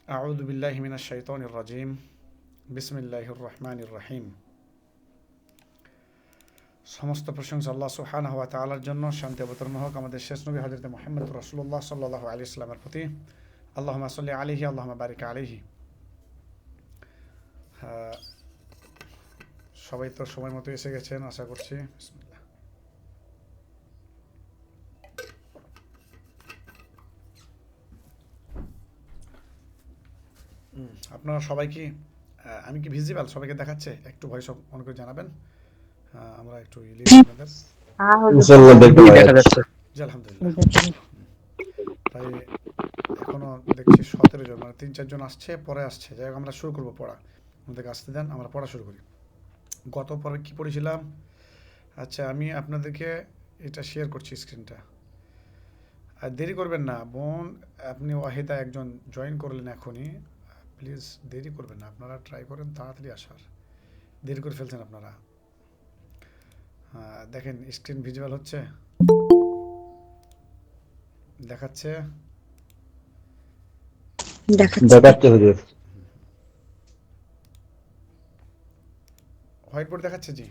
أعوذ بالله من الشيطان الرجيم بسم الله الرحمن الرحيم সমস্ত প্রশংসা আল্লাহ সুবহানাহু ওয়া তাআলার জন্য। শান্তি অবতীর্ণ হোক আমাদের শেষ নবী হযরত মুহাম্মদ রাসূলুল্লাহ সাল্লাল্লাহু আলাইহি ওয়াসাল্লামের প্রতি। আল্লাহুম্মা সাল্লি আলাইহি আল্লাহুম্মা বারিক আলাইহি। সবাই তো সময় মতো এসে গেছেন আশা করছি। বিসমিল্লাহ। আপনারা সবাই কি আমি কি ভিজিবল সবাইকে দেখাচ্ছে? একটু ভয়েস অন করে জানাবেন। আমরা একটু ইলিশ আপনাদের। হ্যাঁ হুজুর ইনশাআল্লাহ দেখতে দেখা যাচ্ছে। জি আলহামদুলিল্লাহ। বুঝেছি। প্রায় এখনো দেখছি 17 জন, মানে 3-4 জন আসছে, পরে আসছে। যাই হোক, আমরা শুরু করবো পড়া। আমাদেরকে আসতে দেন, আমরা পড়া শুরু করি। গত পর্বে কি পড়েছিলাম? আচ্ছা, আমি আপনাদেরকে এটা শেয়ার করছি স্ক্রিনটা। আর দেরি করবেন না বোন, আপনি ওয়াহিদা একজন জয়েন করলেন এখনই। প্লিজ দেরি করবেন না, আপনারা ট্রাই করেন তাড়াতাড়ি আসার। দেরি করে ফেলছেন আপনারা। দেখেন স্ক্রিন ভিজুয়াল হচ্ছে, দেখাচ্ছে। দেখাচ্ছে হুজুর। হোয়াইট বোর্ড দেখাচ্ছে? জি,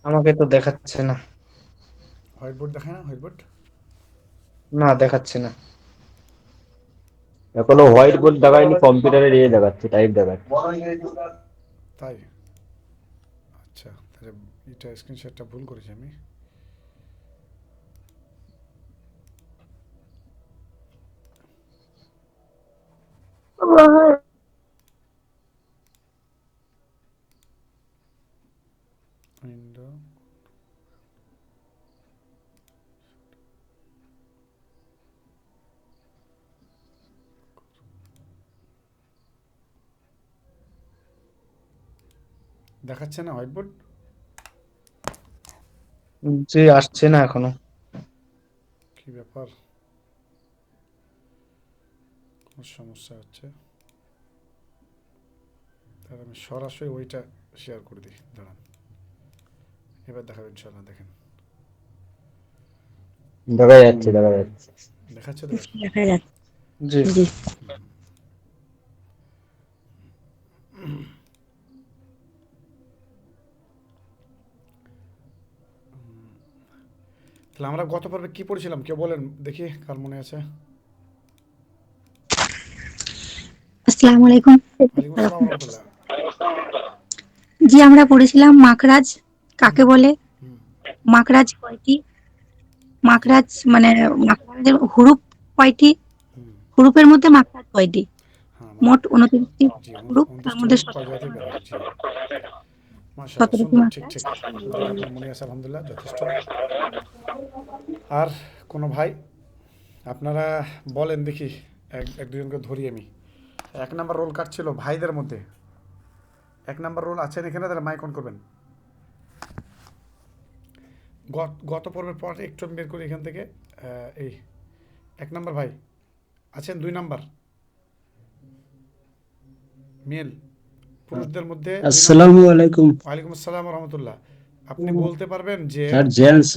আমাকে তো দেখাচ্ছে না। হোয়াইট বোর্ড দেখায় না? হোয়াইট বোর্ড না, দেখাচ্ছে না। এখনো হোয়াইট বোর্ড দেখায়নি, কম্পিউটারে ইয়ে দেখাচ্ছে, টাইপ দেখাচ্ছে। তাই? আচ্ছা, তাহলে এটা স্ক্রিনশটটা ভুল করেছি আমি। উইন্ডো, দেখাচ্ছে না হোয়াইট বোর্ড? যে আসছে না এখনো। কি ব্যাপার, কোনো সমস্যা হচ্ছে? তাহলে আমি সরাসরি ওইটা শেয়ার করে দিই, দাঁড়ান। এবার দেখাবেন ইনশাআল্লাহ। দেখেন, দেখা যাচ্ছে, দেখা যাচ্ছে। দেখাচ্ছে তো? দেখা যাচ্ছে। জি। জি। তাহলে আমরা গত পর্বে কি পড়েছিলাম কেউ বলেন দেখি, কার মনে আছে? আসসালামু আলাইকুম। ওয়ালাইকুম আসসালাম ওয়া রাহমাতুল্লাহ। জি, আমরা পড়েছিলাম মাখরাজ হুম কাকে বলে, হুম। মাখরাজ কয়টি, জি মাখরাজ মানে মাখরাজের হুরুফ কয়টি, হুম। হুরুফের মধ্যে মাখরাজ কয়টি। হ্যাঁ, মানে মোট 29টি জি হুরুফ, তার 29টি মধ্যে হুরুফ কয় জায়গা থেকে বের হয়? জি, মাশাআল্লাহ, 17টি সুন্দর, ঠিক মাখরাজ। ঠিক। যাক, আপনার মনে আছে আলহামদুলিল্লাহ, যথেষ্ট। আর কোনো ভাই আপনারা বলেন দেখি, এক এক দুজনকে ধরি আমি। এক নাম্বার রোল কাটছিল ভাইদের মধ্যে। এক নাম্বার রোল আছেন এখানে? তাহলে মাইক অন করবেন। গত পর্বের পর একটু আমি বের করি এখান থেকে। এই এক নাম্বার ভাই আছেন? 2 নাম্বার মেল পুরুষদের মধ্যে 2 নাম্বার। আসসালামু আলাইকুম ওয়ালাইকুম আসসালাম রহমতুল্লাহ। আপনি বলতে পারবেন যে? স্যার। জেন্টস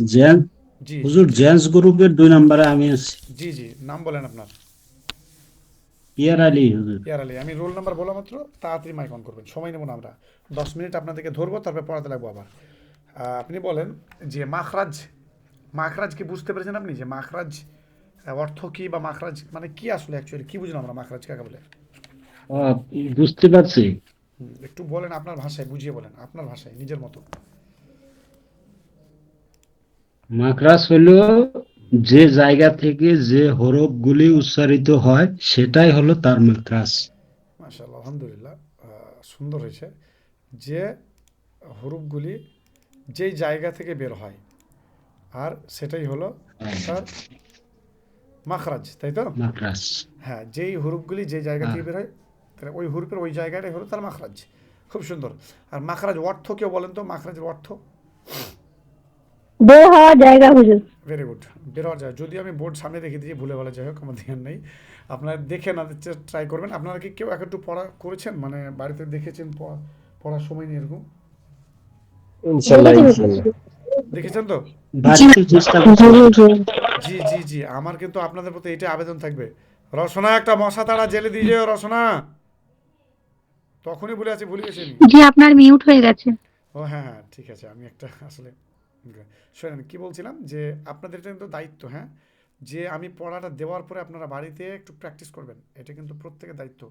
জি হুজুর, জেন্টস গ্রুপের 2 নম্বরে আমি আছি। জি জি, নাম বলেন আপনার। পিয়ার আলী হুজুর। ইয়ার আলী। আমি রোল নাম্বার বলা মাত্র তাড়াতাড়ি মাইক অন করবেন, সময় নেব না আমরা। 10 মিনিট আপনাদেরকে ধরবো, তারপর পড়াতে লাগবো আবার। আপনি বলেন যে মাখরাজ, মাখরাজ কি বুঝতে পেরেছেন আপনি? যে মাখরাজ অর্থ কি, বা মাখরাজ মানে কি আসলে, অ্যাকচুয়ালি কি বুঝলাম আমরা মাখরাজ কাকে বলে? আহ, বুঝতে পারছি। একটু বলেন আপনার ভাষায়, বুঝিয়ে বলেন আপনার ভাষায় নিজের মতো। মাখরাজ হলো যে জায়গা থেকে যে হরফগুলি উচ্চারিত হয় সেটাই হলো তার মাখরাজ। মাশাআল্লাহ, আলহামদুলিল্লাহ, সুন্দর হয়েছে। যে হরফগুলি যেই জায়গা থেকে বের হয়, আর সেটাই হলো তার মাখরাজ, তাই তো? মাখরাজ। হ্যাঁ, যেই হরফগুলি যে জায়গা হ্যাঁ। থেকে বের হয়, তাহলে ওই হরফের ওই জায়গাটাই হলো তার মাখরাজ। খুব সুন্দর। আর মাখরাজ অর্থ কেউ বলেন তো, মাখরাজের অর্থ? বের হওয়ার জায়গা হুজুর। ভেরি গুড, বের হওয়া যায়। যদি আমি বোর্ড সামনে রেখে দিয়েছি, ভুলে বলা, যাই হোক, আমার ধ্যান নেই। আপনারা দেখে না ট্রাই করবেন। আপনারা কি কেউ একটু পড়া করেছেন, মানে বাড়িতে দেখেছেন পড়ার সময় নিয়ে এরকম? ইনশাআল্লাহ, ইনশাআল্লাহ। দেখেছেন তো? জি বাড়িতে চেষ্টা করতে জি হবে। জি জি জি জি, আমার কিন্তু আপনাদের প্রতি এটা আবেদন থাকবে। রসনা একটা মশা তাড়া জেলে দিয়ে যেও রসনা। তখনই বলে আছি, ভুলে গেছি আমি। জি আপনার মিউট হয়ে গেছে। ও হ্যাঁ হ্যাঁ, ঠিক আছে, আমি একটা আসলে শোনেন কি বলছিলাম, যে আপনাদের এটা কিন্তু দায়িত্ব, হ্যাঁ, যে আমি পড়াটা দেওয়ার পরে আপনারা বাড়িতে একটু প্র্যাকটিস করবেন, এটা কিন্তু প্রত্যেকের দায়িত্ব।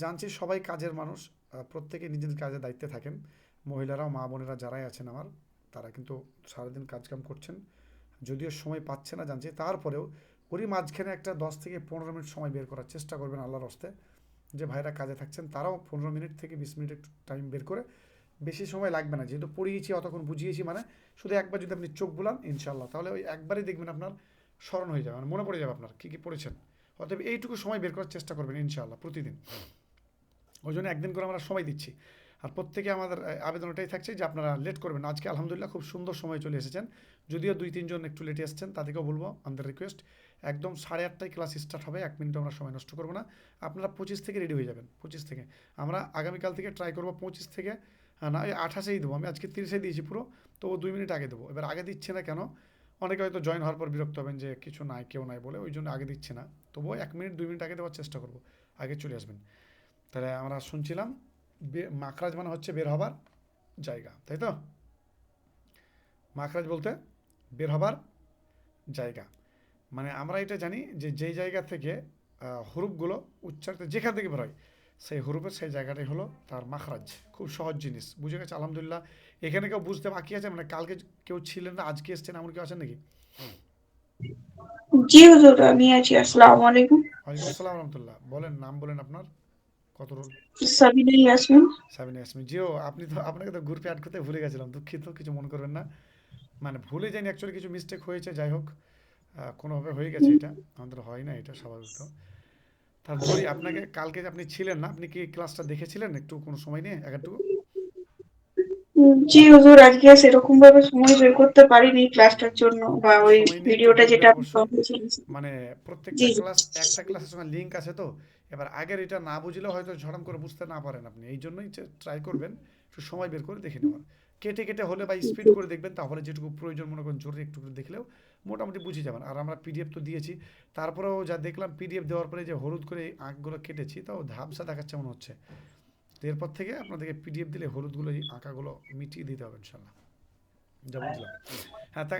জানছি সবাই কাজের মানুষ, প্রত্যেকে নিজের কাজে দায়িত্বে থাকেন। মহিলারাও, মা বোনেরা যারাই আছেন আমার, তারা কিন্তু সারাদিন কাজকাম করছেন, যদিও সময় পাচ্ছে না জানছি, তারপরেও ওরই মাঝখানে একটা 10 থেকে 15 মিনিট সময় বের করার চেষ্টা করবেন আল্লাহর হস্তে। যে ভাইরা কাজে থাকছেন তারাও 15 মিনিট থেকে 20 মিনিট একটু টাইম বের করে, বেশি সময় লাগবে না, যেহেতু পড়িয়েছি অতক্ষণ বুঝিয়েছি, মানে শুধু একবার যদি আপনি চোখ বুলান ইনশাল্লাহ, তাহলে ওই একবারই দেখবেন আপনার স্মরণ হয়ে যাবে, মানে মনে পড়ে যাবে আপনার কী কী পড়েছেন। অতএব এইটুকু সময় বের করার চেষ্টা করবেন ইনশাল্লাহ প্রতিদিন। ওই জন্য একদিন করে আমরা সময় দিচ্ছি। আর প্রত্যেকে আমাদের আবেদন এটাই থাকছে যে আপনারা লেট করবেন না। আজকে আলহামদুলিল্লাহ খুব সুন্দর সময় চলে এসেছেন, যদিও 2-3 জন একটু লেটে এসেছেন, তাদেরকেও বলবো আমাদের রিকোয়েস্ট, একদম 8:30টায় ক্লাস স্টার্ট হবে, 1 মিনিট আমরা সময় নষ্ট করবো না। আপনারা 25 থেকে রেডি হয়ে যাবেন, 25 থেকে। আমরা আগামীকাল থেকে ট্রাই করবো 25 থেকে, না এই 28-এই দেবো, আমি আজকে 30-এ দিয়েছি পুরো, তো 2 মিনিট আগে দেবো। এবার আগে দিচ্ছে না কেন, অনেকে হয়তো জয়েন হওয়ার পর বিরক্ত হবেন যে কিছু নাই, কেউ নাই বলে, ওই জন্য আগে দিচ্ছে না। তবুও 1 মিনিট 2 মিনিট আগে দেওয়ার চেষ্টা করবো, আগে চলে আসবেন। তাহলে আমরা শুনছিলাম মাখরাজ মানে হচ্ছে বের হবার জায়গা, তাই তো? মাখরাজ বলতে বের হবার জায়গা, মানে আমরা এটা জানি যে যেই জায়গা থেকে হরুফগুলো উচ্চারিত যেখান থেকে বের হয়, সেই হরুফের সেই জায়গাটাই হলো তার মাখরাজ। খুব সহজ জিনিস, বুঝে গেছে আলহামদুলিল্লাহ। এখানে কেউ বুঝতে বাকি আছে, মানে কালকে কেউ ছিলেন না, আজকে এসছেন, এমন কেউ আছেন নাকি? জি হুজুর, আমি আছি। আসসালামু আলাইকুম। ওয়ালাইকুম আসসালাম রহমতুল্লাহ, বলেন নাম বলেন আপনার, কত রোল? সাবিনা ইয়াসমিন। সাবিনা ইয়াসমিন। জিও, আপনি তো, আপনাকে তো গ্রুপে অ্যাড করতে ভুলে গেছিলাম, দুঃখিত, কিছু মনে করবেন না। মানে ভুলে যাইনি, অ্যাকচুয়ালি কিছু মিস্টেক হয়েছে, যাই হোক, কোনোভাবে হয়ে গেছে, এটা আমাদের হয় না, এটা স্বাভাবিক। তো তার বলি আপনাকে, কালকে যে আপনি ছিলেন না, আপনি কি ক্লাসটা দেখেছিলেন একটু কোনো সময় নিয়ে একটু? জি হুজুর, আজকে সেরকম ভাবে সময় বের করতে পারিনি ক্লাসটার জন্য, বা একটু ওই সময় নিয়ে একটু ভিডিওটা যেটা দেখবেন আপনি অবশ্যই। পাঠিয়েছিলেন। মানে জি প্রত্যেকটা জি। ক্লাস, একটা ক্লাসের সঙ্গে লিঙ্ক আছে, তো এবার আগের এটা না বুঝলেও হয়তো ঝড়ম করে বুঝতে না পারেন আপনি, এই জন্যই ট্রাই করবেন একটু সময় বের করে দেখে নেওয়ার। কেটে কেটে হলে বা স্পিড করে দেখবেন, তাহলে যেটুকু প্রয়োজন মনে করেন জরুরি একটু করে দেখলেও মোটামুটি বুঝে যাবেন। আর আমরা পিডিএফ তো দিয়েছি, তারপরেও যা দেখলাম পিডিএফ দেওয়ার পরে যে হলুদ করে এই আঁকগুলো কেটেছি, তাও ধাপসা দেখাচ্ছে মনে হচ্ছে। তো এরপর থেকে আপনাদেরকে পিডিএফ দিলে হলুদগুলো, এই আঁকাগুলো মিটিয়ে দিতে হবে ইনশাল্লাহ, যা বুঝলাম। হ্যাঁ, তা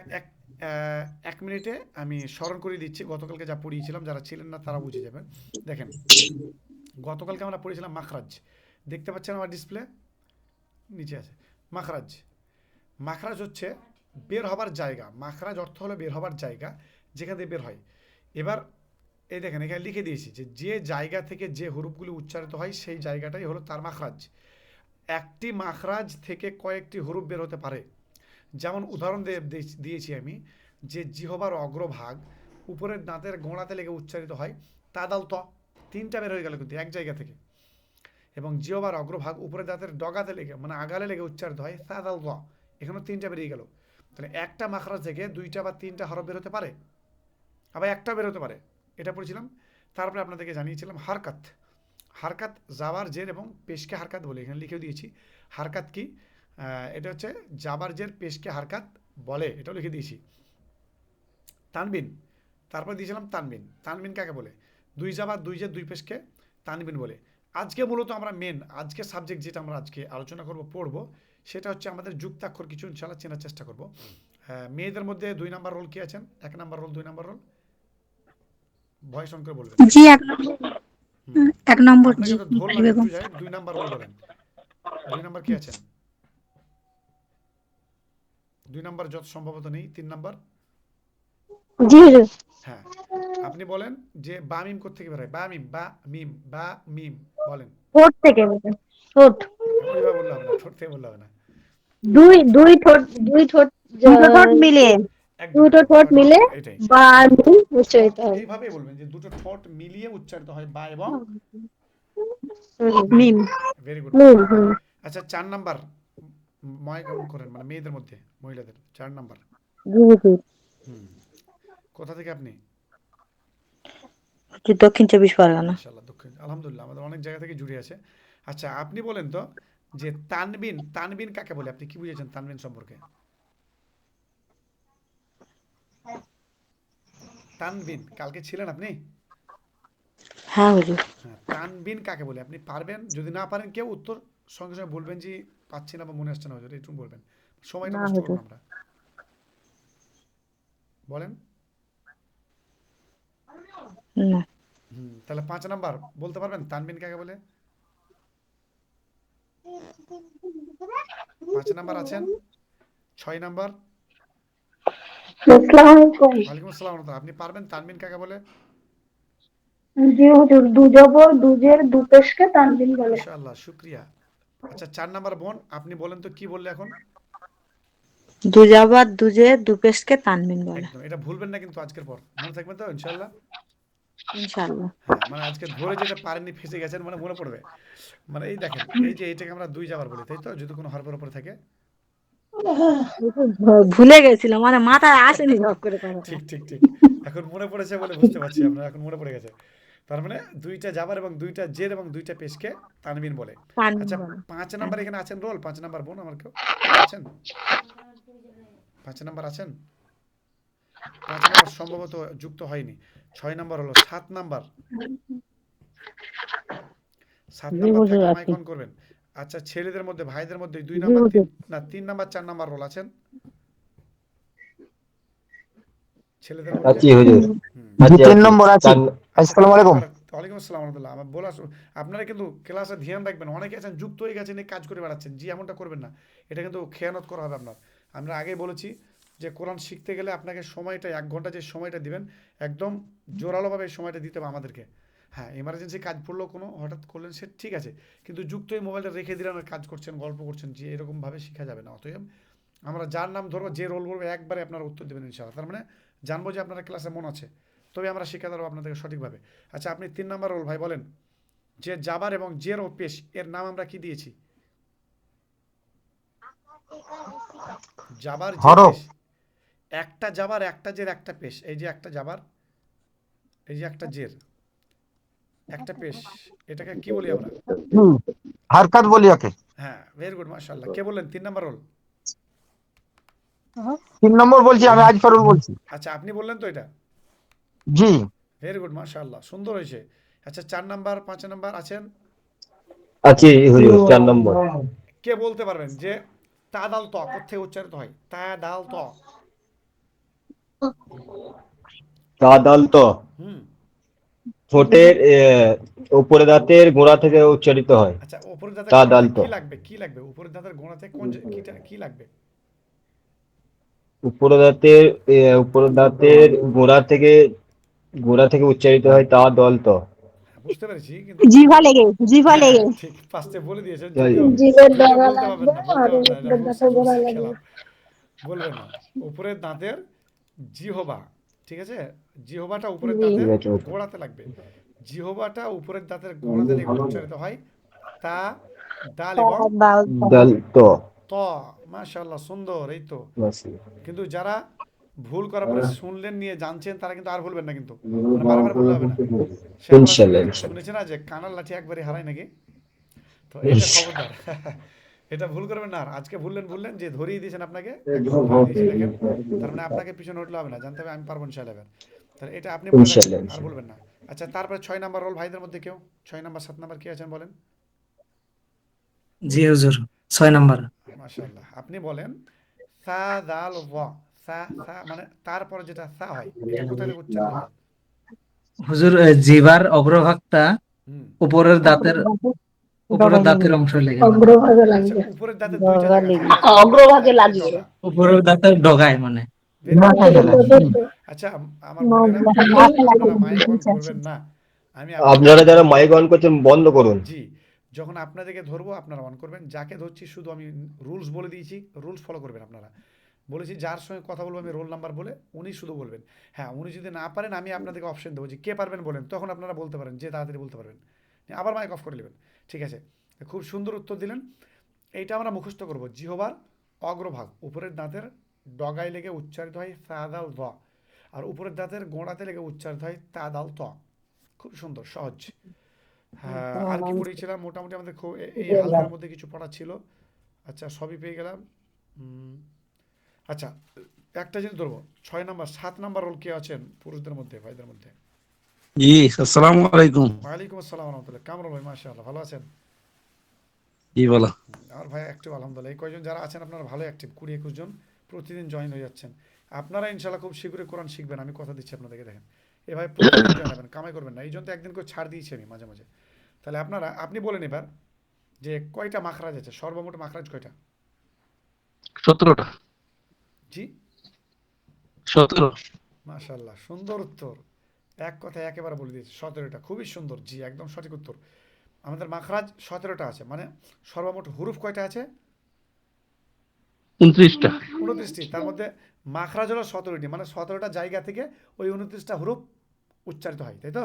1 মিনিটে আমি স্মরণ করে দিচ্ছি গতকালকে যা পড়িয়েছিলাম, যারা ছিলেন না তারা বুঝে যাবেন। দেখেন, গতকালকে আমরা পড়েছিলাম মাখরাজ, দেখতে পাচ্ছেন আমার ডিসপ্লে নিচে আছে মাখরাজ। মাখরাজ হচ্ছে বের হবার জায়গা, মাখরাজ অর্থ হলো বের হবার জায়গা, যেখান থেকে বের হয়। এবার এই দেখেন, এখানে লিখে দিয়েছি যে যে জায়গা থেকে যে হরুফগুলি উচ্চারিত হয় সেই জায়গাটাই হলো তার মাখরাজ। একটি মাখরাজ থেকে কয়েকটি হরুফ বের হতে পারে। যেমন উদাহরণ দিয়েছি আমি, যে জিহবার অগ্রভাগ উপরের দাঁতের গোড়াতে লেগে উচ্চারিত হয়, তাদাল ত, 3টা বের হয়ে গেল কিন্তু এক জায়গা থেকে। এবং জিহবার অগ্রভাগ উপরের দাঁতের ডগাতে লেগে, মানে আগালে লেগে উচ্চারিত হয়, তাদাল ত, এখানেও 3টা বেরিয়ে গেল। তাহলে একটা মাখরাজ থেকে 2টা বা 3টা হরফ বের হতে পারে, আবার একটা বের হতে পারে, এটা পড়েছিলাম। তারপরে আপনাদেরকে জানিয়েছিলাম হারকাত। হারকাত জাবার জের এবং পেশকে হারকাত বলে, এখানে লিখেও দিয়েছি। হারকাত কি, এটা হচ্ছে জাবার জের পেশকে হারকাত বলে, এটাও লিখে দিয়েছি। তানবিন, তারপর দিয়েছিলাম তানবিন। তানবিন কাকে বলে? 2 জাবার 2 জের 2 পেশকে তানবিন বলে। আজকে মূলত আমরা আজকে সাবজেক্ট যেটা আমরা আজকে আলোচনা করব, পড়ব, সেটা হচ্ছে আমাদের যুক্তাক্ষর কিছু ইনশাআল্লাহ চেনার চেষ্টা করব। মেয়েদের মধ্যে 2 নাম্বার রোল কি আছেন? 1 number roll, 2 number roll, voice on করে বলবেন। জি হুম, 1 নম্বর আপনাকে জি তো মিতালি ধরলাম একটু, বেগম। যাই 2 নাম্বার রোল বলেন। 2 নাম্বার কি আছেন? 2 নাম্বার যত সম্ভবত নেই, 3 নাম্বার। জি হুজুর। হ্যাঁ, আপনি বলেন যে বা মিম কোত্থেকে বের হয়? বা মিম, বা মিম, বা মিম, বলেন। ঠোঁট থেকে বলেন। ঠোঁট। ওইভাবে বললে হবে না, ঠোঁট থেকে বললে হবে না। দুই ঠোঁট, দুই ঠোঁট দুই ঠোঁট দুটো ঠোঁট মিলে একদম দুটো একদম, ঠোঁট মিলে এটাই। বা মিম ঠোঁট উচ্চারিত হয়। এইভাবেই বলবেন যে দুটো ঠোঁট মিলিয়ে উচ্চারিত হয় বা এবং মিম। মিম ভেরি গুড, মিম খুব ভালো। হুম। আচ্ছা, 4 নাম্বার ময় কেমন করেন, মানে মেয়েদের মধ্যে, মহিলাদের 4 নাম্বার। জি হুজুর। হুম, কোথা থেকে আপনি? জি, দক্ষিণ 24 পরগনা। মাশাআল্লাহ, দক্ষিণ, আলহামদুলিল্লাহ আমাদের অনেক জায়গা থেকে জুড়ে আছে। আচ্ছা, আপনি বলেন তো যে তানবিন, তানবিন কাকে বলে? আপনি কি বুঝেছেন তানবিন সম্পর্কে? তানবিন কালকে ছিলেন আপনি? হ্যাঁ হুজুর। হ্যাঁ, তানবিন কাকে বলে আপনি পারবেন? যদি না পারেন কেউ উত্তর সঙ্গে সঙ্গে বলবেন যে পাচ্ছি না বা মনে আসছে না হুজুর, একটু বলবেন, সময়টা না নষ্ট করবো হুজুর। আমরা। বলেন। না। তাহলে 5 নাম্বার বলতে পারবেন তানবিন কাকে বলে? 5 নাম্বার আছেন? 6 নাম্বার? আসসালামু আলাইকুম। ওয়ালাইকুম আসসালাম রহমতুল্লাহ। আপনি পারবেন তানবিন কাকে বলে? জি হুজুর, দু জবর দুজের দু পেশকে তানবিন বলে। মাশাআল্লাহ, শুক্রিয়া। আচ্ছা 4 নাম্বার বোন, আপনি বলেন তো কি বললে এখন? দুজাবার দুজে দুপেশকে তানবিন বলে। একদম, এটা ভুলবেন না কিন্তু আজকের পর, মনে থাকবেন তো ইনশাআল্লাহ? ইনশাআল্লাহ। হ্যাঁ, মানে আজকে ধরে যেটা পারেননি ফেঁসে গেছেন মানে মনে পড়বে। মানে এই দেখেন, এই যে এটাকে আমরা 2 যাবার বলি তাই তো, যদি কোনো হরফের উপরে থাকে। হুজুর, ভুলে গেছিলাম, মানে মাথায় আসেনি সব করে কথাটা। ঠিক ঠিক ঠিক, এখন মনে পড়েছে বলে বুঝতে পারছি আপনার এখন মনে পড়ে গেছে। তার মানে 2টা যাবার এবং 2টা জের এবং 2টা পেশকে তানবিন বলে। তানবিন আচ্ছা বলে। 5 নাম্বার এখানে আছেন রোল? 5 নাম্বার বোন আমার কেউ আছেন? 5 নাম্বার আছেন? 5 নাম্বার সম্ভবত যুক্ত হয়নি। 6 নাম্বার হলো। 7 নাম্বার, সাত জি নাম্বার হুজুর থাকলে মাইক আছি। অন করবেন। আচ্ছা ছেলেদের মধ্যে ভাইদের মধ্যে দুই জি নাম্বার তিন হুজুর। না 3 নাম্বার 4 নাম্বার রোল আছেন ছেলেদের মধ্যে? আছি হুজুর, হুম। জি আছি 3 নম্বর আছি। আচ্ছা আসসালামু তিন আলাইকুম। নাম্বার ওয়ালাইকুম আসসালাম রহমতুল্লাহ। আমার বলা আপনারা কিন্তু ক্লাসে ধ্যান রাখবেন, অনেকে আছেন যুক্ত হয়ে গেছেন এই কাজ করে বেড়াচ্ছেন, জি এমনটা করবেন না। এটা কিন্তু খেয়ানত করা হবে আপনার। আমরা আগেই বলেছি যে কোরআন শিখতে গেলে আপনাকে সময়টা 1 ঘন্টা যে সময়টা দিবেন, একদম জোরালোভাবে এই সময়টা দিতে হবে আমাদেরকে। হ্যাঁ, এমার্জেন্সি কাজ পড়লো কোনো হঠাৎ করলেন সে ঠিক আছে, কিন্তু যুক্ত হয়ে মোবাইলটা রেখে দিলেন আর কাজ করছেন গল্প করছেন, যে এরকমভাবে শেখা যাবে না। অতএব আমরা যার নাম ধরবো যে রোল বলবো একবারে আপনারা উত্তর দেবেন ইনশাআল্লাহ। তার মানে জানবো যে আপনারা ক্লাসে মন আছে, তবে আমরা শিক্ষা দেবো আপনাদেরকে সঠিকভাবে। আচ্ছা আপনি 3 নাম্বার রোল ভাই বলেন, যে জাবার এবং জের ও পেশ এর নাম আমরা কি দিয়েছি? জাবার জের হরফ। পেশ, একটা জাবার একটা জের একটা পেশ, এই যে একটা জাবার, এই যে একটা জের, একটা পেশ, এটাকে কি বলি আমরা? হারকাত বলি ওকে। হ্যাঁ, ভেরি গুড মাশাআল্লাহ। কে বললেন 3 নাম্বার রোল? 3 নম্বর বলছি আমি, আজ ফারুল বলছি। আচ্ছা আপনি বললেন তো এটা? জি। ভেরি গুড মাশাআল্লাহ, সুন্দর হয়েছে। আচ্ছা 4 নাম্বার 5 নাম্বার আছেন? আছি হুজুর 4 নম্বর। কে বলতে পারবেন যে তা দাল ত কোথায় উচ্চারিত হয়? তা দাল ত। তা দাল তো হুম। ঠোঁটের উপরে দাঁতের গোড়া থেকে উচ্চারিত হয়। আচ্ছা উপরের দাঁতের তা দাল গোড়াতে তো কি লাগবে, কি লাগবে উপরের দাঁতের গোড়াতে কোন কিটা কি লাগবে? উপরে দাঁতের উপরে দাঁতের গোড়া থেকে উচ্চারিত হয় তা দল তো। হ্যাঁ, বুঝতে পেরেছি কিন্তু জিভা লেগে, জিভা হ্যাঁ লেগে। ঠিক ফার্স্টে বলে দিয়েছেন, এই, যদিও জিভের যদিও ডগা বলতে পারবেন লাগবে না, বলতে আর পারবেন না, এটা উপরের রুলস দাঁতে গোড়া রুলসের লাগবে। খেলাফ, বলবেন না। উপরের দাঁতের জিহবা, ঠিক আছে, জিহবাটা উপরের জি। দাঁতের ঠিক আছে ওকে। গোড়াতে লাগবে। জিহবাটা উপরের দাঁতের গোড়াতে লেগে উচ্চারিত হয় তা দাল এবং দাল। দাল তো। ত। মাশাআল্লাহ সুন্দর, এই তো। বাস। কিন্তু যারা ভুল করার পরে শুনলেন নিয়ে জানছেন তারা কিন্তু আর বলবেন না, কিন্তু মানে বারবার বললে হবে না। সে আমরা ইনশাল্লাহ ইনশাল্লাহ। শুনেছি না যে কানার লাঠি একবারে হারায় নাকি, তো এটা খবরদার। এটা ভুল করবেন না। আর আজকে ভুললেন যে ধরিয়ে দিয়েছেন আপনাকে, একদম ধরিয়ে দিয়েছি দেখেন। তার মানে আপনাকে পিছনে উঠলে হবে না, জানতে হবে আমি পারবো ইনশাআল্লাহ এবার। তাহলে এটা আপনি মনে রাখবেন ইনশাল্লাহ আর ইনশাল্লাহ। বলবেন না। আচ্ছা তারপরে 6 নাম্বার রোল ভাইদের মধ্যে কেউ? 6 নাম্বার 7 নাম্বার কি আছেন বলেন? জি হুজুর, 6 নম্বর। মাশাআল্লাহ, আপনি বলেন সা দাল ওয়া। সা সা মানে তারপরে যেটা সা হয় এটা কোথা থেকে উচ্চারিত হয়? হুজুর, জিহ্বার অগ্রভাগটা হুম। উপরের দাঁতের উপরের দাঁতের অংশ লেগে, মানে অগ্রভাগে আচ্ছা লাগবে। উপরের দাঁতের 2টা ডগা জায়গা আছে, লেগে। একটা হচ্ছে গোড়া অগ্রভাগে একটা হচ্ছে লাগিয়ে। ডগা। উপরের দাঁতের ডগায় মানে। ভেরি গুড উপরের মাশাআল্লাহ। দাঁতে। আচ্ছা আমার বোনেরা প্লিজ আপনারা মাইক অন করবেন না। আমি আপনাদেরকে আপনারা যারা মাইক অন করছেন বন্ধ করুন। জি, যখন আপনাদেরকে ধরবো আপনারা অন করবেন, যাকে ধরছি শুধু আমি রুলস বলে দিয়েছি, রুলস ফলো করবেন আপনারা। বলেছি যার সঙ্গে কথা বলবো আমি রোল নাম্বার বলে উনি শুধু বলবেন। হ্যাঁ উনি যদি না পারেন আমি আপনাদেরকে অপশন দেবো যে কে পারবেন বলেন, তখন আপনারা বলতে পারেন, যে তাড়াতাড়ি বলতে পারবেন। আবার মাইক অফ করে নেবেন, ঠিক আছে। খুব সুন্দর উত্তর দিলেন। এইটা আমরা মুখস্থ করব। জিহবার অগ্রভাগ উপরের দাঁতের ডগায় লেগে উচ্চারিত হয় সাদাল দ, আর উপরের দাঁতের গোড়াতে লেগে উচ্চারিত হয় তাদাল ত। খুব সুন্দর, সহজ। হ্যাঁ আর কি পড়িয়েছিলাম মোটামুটি আমাদের খুব এই হালকার মধ্যে কিছু পড়া ছিল। আচ্ছা সবই পেয়ে গেলাম। আচ্ছা একটা জিনিস ধরবো, 6 নাম্বার 7 নাম্বার রোল কে আছেন পুরুষদের মধ্যে, ভাইদের মধ্যে? জি আসসালামু আলাইকুম। ওয়ালাইকুম আসসালাম রহমতুল্লাহ। কামরুল ভাই, মাশাআল্লাহ, ভালো আছেন? জি বলো। আর ভাই অ্যাক্টিভ আলহামদুলিল্লাহ। এই কয়জন যারা আছেন আপনারা ভালো অ্যাক্টিভ, 20-21 জন প্রতিদিন জয়েন হয়ে যাচ্ছেন। আপনারা ইনশাল্লাহ খুব শীঘ্রই কোরআন শিখবেন, আমি কথা দিচ্ছি আপনাদেরকে। দেখেন এভাবে প্রতিদিন জয়েন হবেন, কামাই করবেন না। এই জন্য তো একদিন করে ছাড় দিয়েছি আমি মাঝে মাঝে। তাহলে আপনারা, আপনি বলেন এবার যে কয়টা মাখরাজ আছে, সর্বমোট মাখরাজ কয়টা? 17টা। জি 17। মাশাআল্লাহ, সুন্দর উত্তর। এক কথায় একেবারে বলে দিয়েছে, 17টা। খুবই সুন্দর, জি একদম সঠিক উত্তর। আমাদের মাখরাজ 17টা আছে, মানে সর্বমোট হুরুফ কয়টা আছে? 29টা। 29টি। তার মধ্যে মাখরাজ হলো 17টি, মানে 17টা জায়গা থেকে ওই 29টা হুরুফ উচ্চারিত হয়, তাই তো?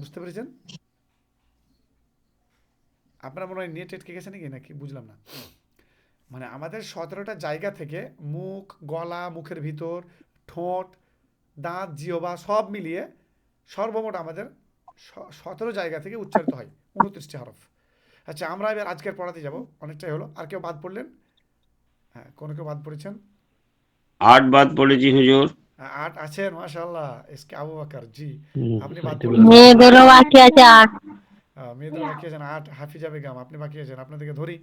বুঝতে পেরেছেন? আপনারা মনে হয় নেট টেট গেছে নাকি, নাকি বুঝলাম না। মানে আমাদের 17টা জায়গা থেকে মুখ, গলা, মুখের ভিতর, ঠোঁট, দাঁত, জিহ্বা সব মিলিয়ে সর্বমোট আমাদের 17 জায়গা থেকে উচ্চারিত হয় 29টি হরফ। আচ্ছা, আমরা এবার আজকের পড়াতে যাব, অনেকটাই হলো। আর কেউ বাদ পড়লেন? হ্যাঁ, কোনো কেউ বাদ পড়েছেন? 8 বাদ পড়েছি হুজুর। 8 আছেন, মাশাআল্লাহ। এসকে আবু বকর, জি আপনি বাদ এটা পড়লেন। মেয়েদেরও বাকি আছে 8। মেয়েদের বাকি আছেন 8। হাফিজা বেগম, আপনি বাকি আছেন, আপনাদেরকে ধরি।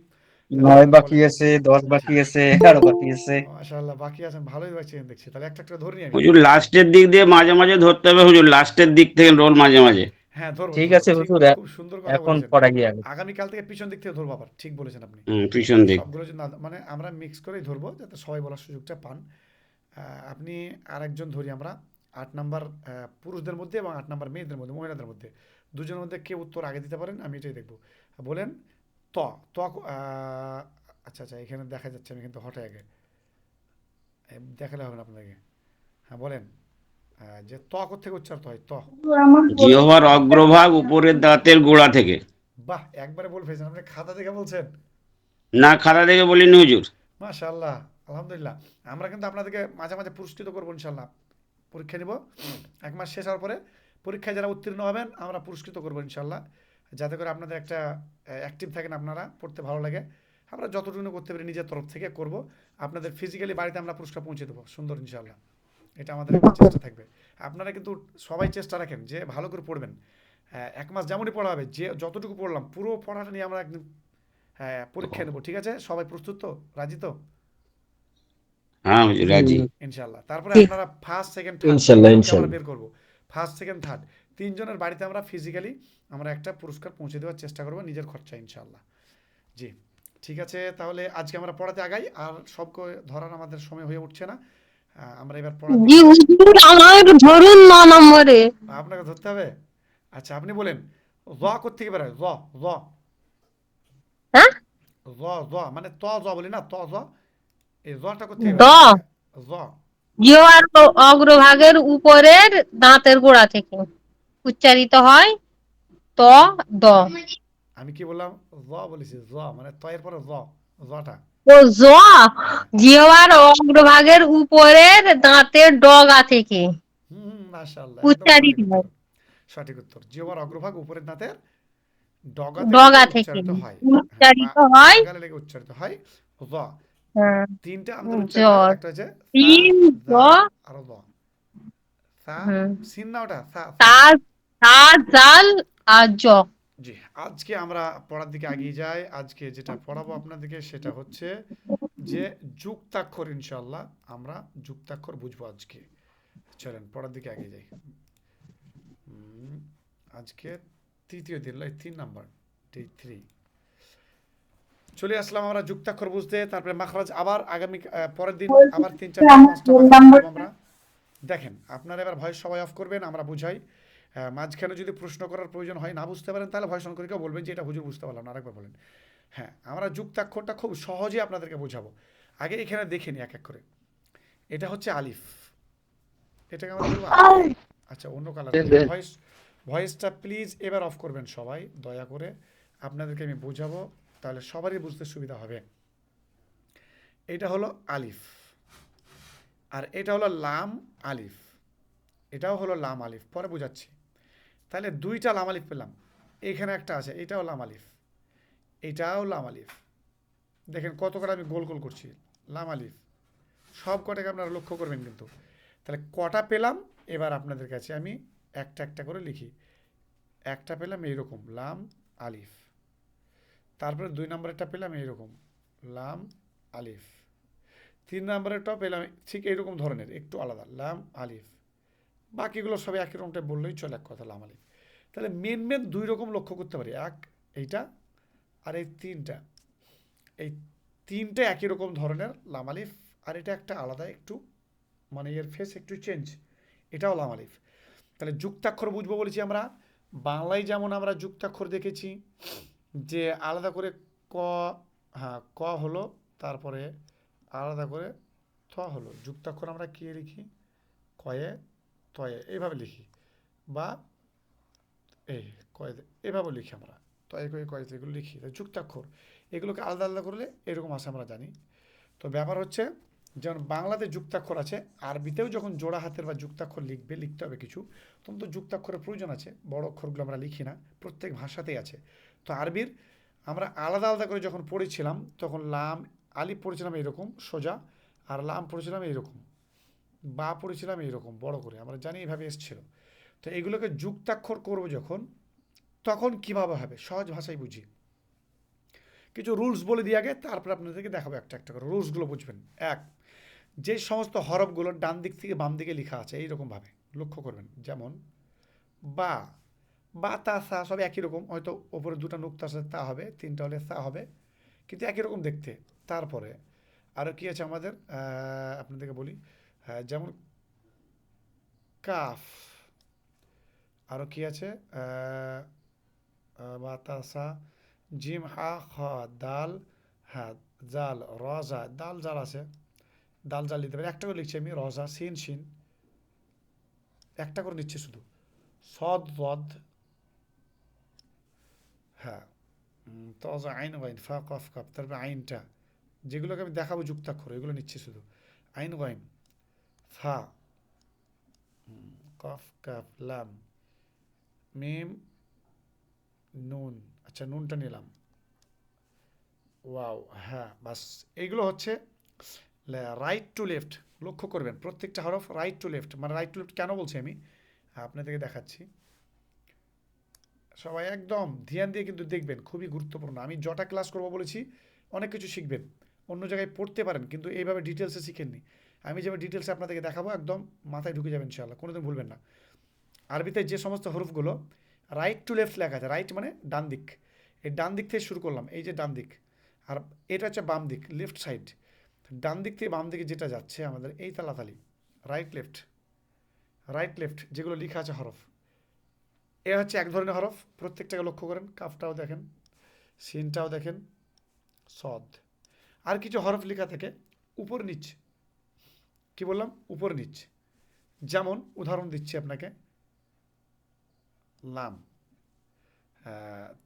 9 বাকি আছে, 10 বাকি আছে, 11 বাকি আছে। মাশাআল্লাহ, বাকি আছেন, ভালোই বাঁচিয়েছেন দেখছি। তাহলে একটা একটা ধরি আমি। হুজুর লাস্টের দিক দিয়ে মাঝে মাঝে ধরতে হবে হুজুর, লাস্টের দিক থেকে রোল মাঝে মাঝে। হ্যাঁ ধরবো ঠিক ধরবো, আছে ঠিক, হুজুর, খুব সুন্দর কথা এখন বলেছেন। পড়া গিয়ে আগে। আগামীকাল থেকে পিছন দিক থেকে ধরবো আবার, ঠিক বলেছেন আপনি। পিছন দিক। সবগুলো যদি না, মানে আমরা মিক্স করেই ধরবো যাতে সবাই বলার সুযোগটা পান। আপনি আরেকজন ধরি আমরা। 8 নাম্বার পুরুষদের মধ্যে এবং 8 নাম্বার মেয়েদের মধ্যে, মহিলাদের মধ্যে দুজনের মধ্যে কে উত্তর আগে দিতে পারেন, আমি এটাই দেখবো। বলেন ত। ত আচ্ছা আচ্ছা, এখানে দেখা যাচ্ছে, আমি কিন্তু হটে আগে দেখালে হবে না আপনাদেরকে। হ্যাঁ বলেন, যে ত কোত্থেকে উচ্চারিত হয়? ত। আমার জিহ্বার অগ্রভাগ উপরের দাঁতের গোড়া থেকে। বাহ, একবারে বলে ফেলছেন আপনি, খাতা দেখে বলছেন। না, খাতা থেকে বলিনি হুজুর। মাশাআল্লাহ, আলহামদুলিল্লাহ। আমরা কিন্তু আপনাদেরকে মাঝে মাঝে পুরস্কৃত করবো ইনশাল্লাহ। পরীক্ষা নিব, 1 মাস শেষ হওয়ার পরে পরীক্ষায় যারা উত্তীর্ণ হবেন আমরা পুরস্কৃত করবো ইনশাল্লাহ, যাতে করে আপনাদের একটা অ্যাক্টিভ থাকেন, আপনারা পড়তে ভালো লাগে। আমরা যতটুকু করতে পারি নিজের তরফ থেকে করব। আপনাদের ফিজিক্যালি বাড়িতে আমরা পুরস্কার পৌঁছে দেবো সুন্দর ইনশাল্লাহ। এটা আমাদের একটা চেষ্টা থাকবে। আপনারা কিন্তু সবাই চেষ্টা রাখেন যে ভালো করে পড়বেন। 1 মাস যেমনই পড়া হবে, যে যতটুকু পড়লাম পুরো পড়াটা নিয়ে আমরা একদিন পরীক্ষা নেব, ঠিক আছে? সবাই প্রস্তুত তো, রাজি তো? হ্যাঁ হুজুর রাজি। ইনশাল্লাহ। তারপরে জি। আপনারা ফার্স্ট সেকেন্ড থার্ড ইনশাল্লাহ, আমরা ইনশাল্লাহ। বের করব। ফার্স্ট সেকেন্ড থার্ড 3 জনের বাড়িতে আমরা ফিজিক্যালি আমরা একটা পুরস্কার পৌঁছে দেওয়ার চেষ্টা করব নিজের খরচা ইনশাল্লাহ। জি ঠিক আছে, তাহলে আজকে আমরা পড়াতে আগাই। আর সবকে ধরার আমাদের সময় হয়ে উঠছে না। আমরা এবার পড়াতে জি হুজুর, আমার ধরুন 9 নম্বরে। আপনাকে ধরতে হবে। আচ্ছা, আপনি বলেন জ কোত্থেকে বেরোয়? জ জ হ্যাঁ, জ জ মানে ত জ বলি না, ত জ, এই জটা কোত্থেকে দ। বেরোয়? জ। জিহ্বার অগ্রভাগের উপরের দাঁতের গোড়া থেকে উচ্চারিত হয় ত, দ। আমি কি বললাম? জ বলেছি, জ মানে ত এর পরে জ, জটা। ও জ, হ্যাঁ। জিহ্বার অগ্রভাগের উপরের দাঁতের ডগা থেকে মাশাআল্লাহ, একদম উচ্চারিত সঠিক উত্তর। হয়। সঠিক উত্তর, জিহ্বার অগ্রভাগ উপরের দাঁতের ডগা ডগা থেকে থেকে উচ্চারিত হয়। হ্যাঁ, বা উচ্চারিত হয়। নাগালে লেগে উচ্চারিত হয় জ। হ্যাঁ, 3টা আমাদের জ। উচ্চারিত হয়, একটা হচ্ছে সা, তিন জ। জাল আর জ। সা, হুম। সিন না ওটা, সা সা। তা, তা, জাল আর জ। জি, আজকে আমরা পড়ার দিকে এগিয়ে যাই। আজকে যেটা পড়াবো আপনাদেরকে সেটা হচ্ছে যে যুক্তাক্ষর। ইনশাআল্লাহ আমরা যুক্তাক্ষর বুঝবো আজকে। চলেন পড়ার দিকে এগিয়ে যাই। আজকে তৃতীয় দিন, 3 নাম্বার, ডে 3 চলে আসলাম আমরা যুক্তাক্ষর বুঝতে। তারপরে মাখরাজ আবার আগামী পরের দিন আবার 3-4-5টা মাখরাজ বুঝবো আমরা। দেখেন আপনারা এবার ভয়েস সবাই অফ করবেন, আমরা বুঝাই। মাঝখানে যদি প্রশ্ন করার প্রয়োজন হয়, না বুঝতে পারেন, তাহলে ভয়েস অন করে কেউ বলবেন যে এটা হুজুর বুঝতে পারলাম না, আরেকবার বলেন। হ্যাঁ, আমরা যুক্তাক্ষরটা খুব সহজেই আপনাদেরকে বোঝাবো। আগে এখানে দেখে নিই এক এক করে। এটা হচ্ছে আলিফ, এটাকে আমরা বলবো আলিফ। আচ্ছা, অন্য কালার ভয়েসটা প্লিজ এবার অফ করবেন সবাই দয়া করে, আপনাদেরকে আমি বোঝাবো, তাহলে সবারই বুঝতে সুবিধা হবে। এটা হলো আলিফ, আর এটা হলো লাম আলিফ, এটাও হলো লাম আলিফ, পরে বোঝাচ্ছি। তাহলে 2টা লাম আলিফ পেলাম। এখানে একটা আছে, এটাও লাম আলিফ, এটাও লাম আলিফ। দেখেন কত করে আমি গোল গোল করছি। লাম আলিফ, সব কটাকে আপনারা লক্ষ্য করবেন কিন্তু। তাহলে কটা পেলাম এবার আপনাদের কাছে আমি একটা একটা করে লিখি। একটা পেলাম এইরকম লাম আলিফ, তারপরে 2 নম্বরেরটা পেলাম এইরকম লাম আলিফ, 3 নম্বরেরটাও পেলাম ঠিক এইরকম ধরনের একটু আলাদা লাম আলিফ, বাকিগুলো সব একই রকমটা বললেই চলে এক কথা লাম আলিফ। তাহলে মেন 2 রকম লক্ষ্য করতে পারি, এক এইটা আর এই 3টা, এই 3টে একই রকম ধরনের লাম আলিফ, আর এটা একটা আলাদা একটু মানে এর ফেস একটু চেঞ্জ, এটাও লাম আলিফ। তাহলে যুক্তাক্ষর বুঝবো বলেছি আমরা, বাংলায় যেমন আমরা যুক্তাক্ষর দেখেছি যে আলাদা করে ক, হ্যাঁ ক হলো, তারপরে আলাদা করে থ হলো, যুক্তাক্ষর আমরা কী লিখি কয়ে তয়ে এইভাবে লিখি, বা এই কয়ে এভাবে লিখি আমরা তয়ে কয়ে কয়ে এগুলো লিখি, যুক্তাক্ষর এগুলোকে আলাদা আলাদা করলে এরকম আসে আমরা জানি। তো ব্যাপার হচ্ছে যেমন বাংলাতে যুক্তাক্ষর আছে, আরবিতেও যখন জোড়া হাতের বা যুক্তাক্ষর লিখতে হবে কিছু, তখন তো যুক্তাক্ষরের প্রয়োজন আছে, বড় অক্ষরগুলো আমরা লিখি না, প্রত্যেক ভাষাতেই আছে। তো আরবির আমরা আলাদা আলাদা করে যখন পড়েছিলাম তখন লাম আলিফ পড়েছিলাম এইরকম সোজা, আর লাম পড়েছিলাম এইরকম, বা পড়েছিলাম এইরকম বড় করে, আমরা জানি এইভাবে এসেছিল। তো এগুলোকে যুক্তাক্ষর করব যখন, তখন কীভাবে হবে সহজ ভাষায় বুঝি, কিছু রুলস বলে দিয়ে আগে তারপর আপনাদেরকে দেখাবো একটা একটা করে, রুলসগুলো বুঝবেন। এক, যে সমস্ত হরফগুলো ডান দিক থেকে বাম দিকে লেখা আছে এইরকমভাবে লক্ষ্য করবেন, যেমন বা, বা তা সা সব একই রকম, হয়তো ওপরে 2টা নুক্তা আছে তা হবে, 3টা হলে সা হবে, কিন্তু একই রকম দেখতে। তারপরে আরও কী আছে আমাদের, আপনাদেরকে বলি, যেমন কাফ, আরও কী আছে বা তা সা, জিম হা খ, দাল হ্যাঁ জাল, রজা দাল জাল আছে, দাল জাল দিতে পারি, একটা করে লিখছি আমি, রজা সিন শিন একটা করে নিচ্ছি শুধু, সদ বদ হ্যাঁ, তজা আইন ওয়াইন ফা কফ কাপ, তারপরে আইনটা যেগুলোকে আমি দেখাবো যুক্তাক্ষর এগুলো নিচ্ছি শুধু, আইন ওয়াইন ফা কফ কাপ লাম মিম নুন, আচ্ছা নুনটা নিলাম, ওয়াও হ্যাঁ, বাস এইগুলো হচ্ছে রাইট টু লেফট। লক্ষ্য করবেন প্রত্যেকটা হরফ রাইট টু লেফট, মানে রাইট টু লেফট কেন বলছি আমি আপনাদেরকে দেখাচ্ছি, সবাই একদম ধ্যান দিয়ে কিন্তু দেখবেন, খুবই গুরুত্বপূর্ণ। আমি যটা ক্লাস করবো বলেছি অনেক কিছু শিখবেন, অন্য জায়গায় পড়তে পারেন কিন্তু এইভাবে ডিটেলসে শিখেননি, আমি যেভাবে ডিটেলসে আপনাদেরকে দেখাবো একদম মাথায় ঢুকে যাবেন ইনশাআল্লাহ, কোনোদিন ভুলবেন না। আরবিতে যে সমস্ত হরফগুলো রাইট টু লেফট লেখা আছে, রাইট মানে ডান দিক, এই ডান দিক থেকে শুরু করলাম, এই যে ডান দিক, আর এটা হচ্ছে বাম দিক লেফট সাইড, ডান দিক থেকে বাম দিকে যেটা যাচ্ছে আমাদের এই তালাতালি রাইট লেফট যেগুলো লেখা আছে হরফ, এ হচ্ছে এক ধরনের হরফ, প্রত্যেকটাকে লক্ষ্য করেন, কাফটাও দেখেন, সিনটাও দেখেন, সদ। আর কিছু হরফ লেখা থাকে উপর নিচ, কি বললাম উপর নিচ, যেমন উদাহরণ দিচ্ছি আপনাকে লাম,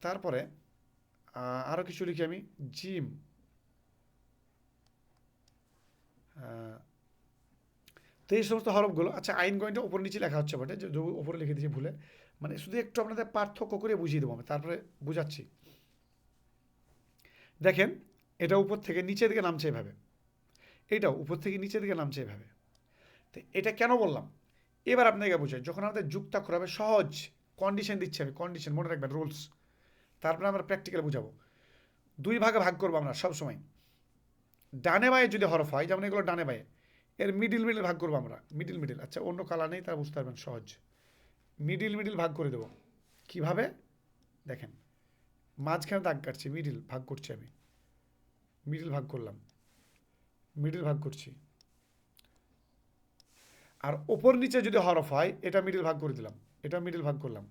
তারপরে আরও কিছু লিখি আমি জিম, তো এই সমস্ত হরফগুলো, আচ্ছা আইন গয়নটা উপর নিচে লেখা হচ্ছে বটে, যে উপরে লিখে দিয়েছি ভুলে, মানে শুধু একটু আপনাদের পার্থক্য করে বুঝিয়ে দেবো আমি, তারপরে বুঝাচ্ছি। দেখেন এটা উপর থেকে নিচের দিকে নামছে এভাবে, এইটাও উপর থেকে নিচের দিকে নামছে এভাবে, তো এটা কেন বললাম এবার আপনাকে বুঝাই। যখন আমাদের যুক্তাক্ষর হবে সহজ কন্ডিশন দিচ্ছি আমি, কন্ডিশন মনে রাখবেন রুলস, তারপরে আমরা প্র্যাকটিক্যাল বুঝাবো। 2 ভাগে ভাগ করবো আমরা সবসময়, ডানে বায়ে যদি হরফ হয় যেমন এগুলো ডানে বায়ে, এর মিডিল ভাগ করবো আমরা, মিডিল, আচ্ছা অন্য কালার নেই তারা বুঝতে পারবেন সহজ, মিডিল ভাগ করে দেবো। কিভাবে দেখেন, মাঝখানে দাগ কাটছি, মিডিল ভাগ করছি আমি, মিডিল ভাগ করলাম, মিডিল ভাগ করছি, আর ওপর নিচে যদি হরফ হয় এটা মিডিল ভাগ করে দিলাম, এটা মিডিল ভাগ করলাম,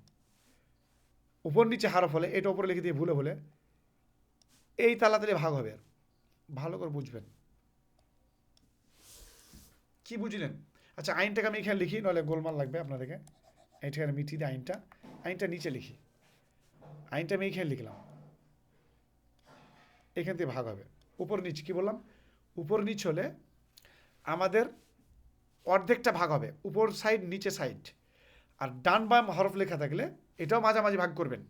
উপর নিচে হরফ হলে এটা উপরে লিখে দিয়ে ভুলে এই তালাতালি ভাগ হবে, আর ভালো করে বুঝবেন। কি বুঝলেন? আচ্ছা আইনটাকে আমি এখানে লিখি, নাহলে গোলমাল লাগবে আপনাদেরকে, এইখানে মিটিয়ে দিয়ে আইনটা নিচে লিখি, আইনটা আমি এইখানে লিখলাম, এখান থেকে ভাগ হবে উপর নিচ, কি বললাম উপর নিচ হলে আমাদের অর্ধেকটা ভাগ হবে, উপর সাইড নিচে সাইড, আর ডান বাম হরফ লেখা থাকলে এটাও মাঝামাঝি ভাগ করবেন।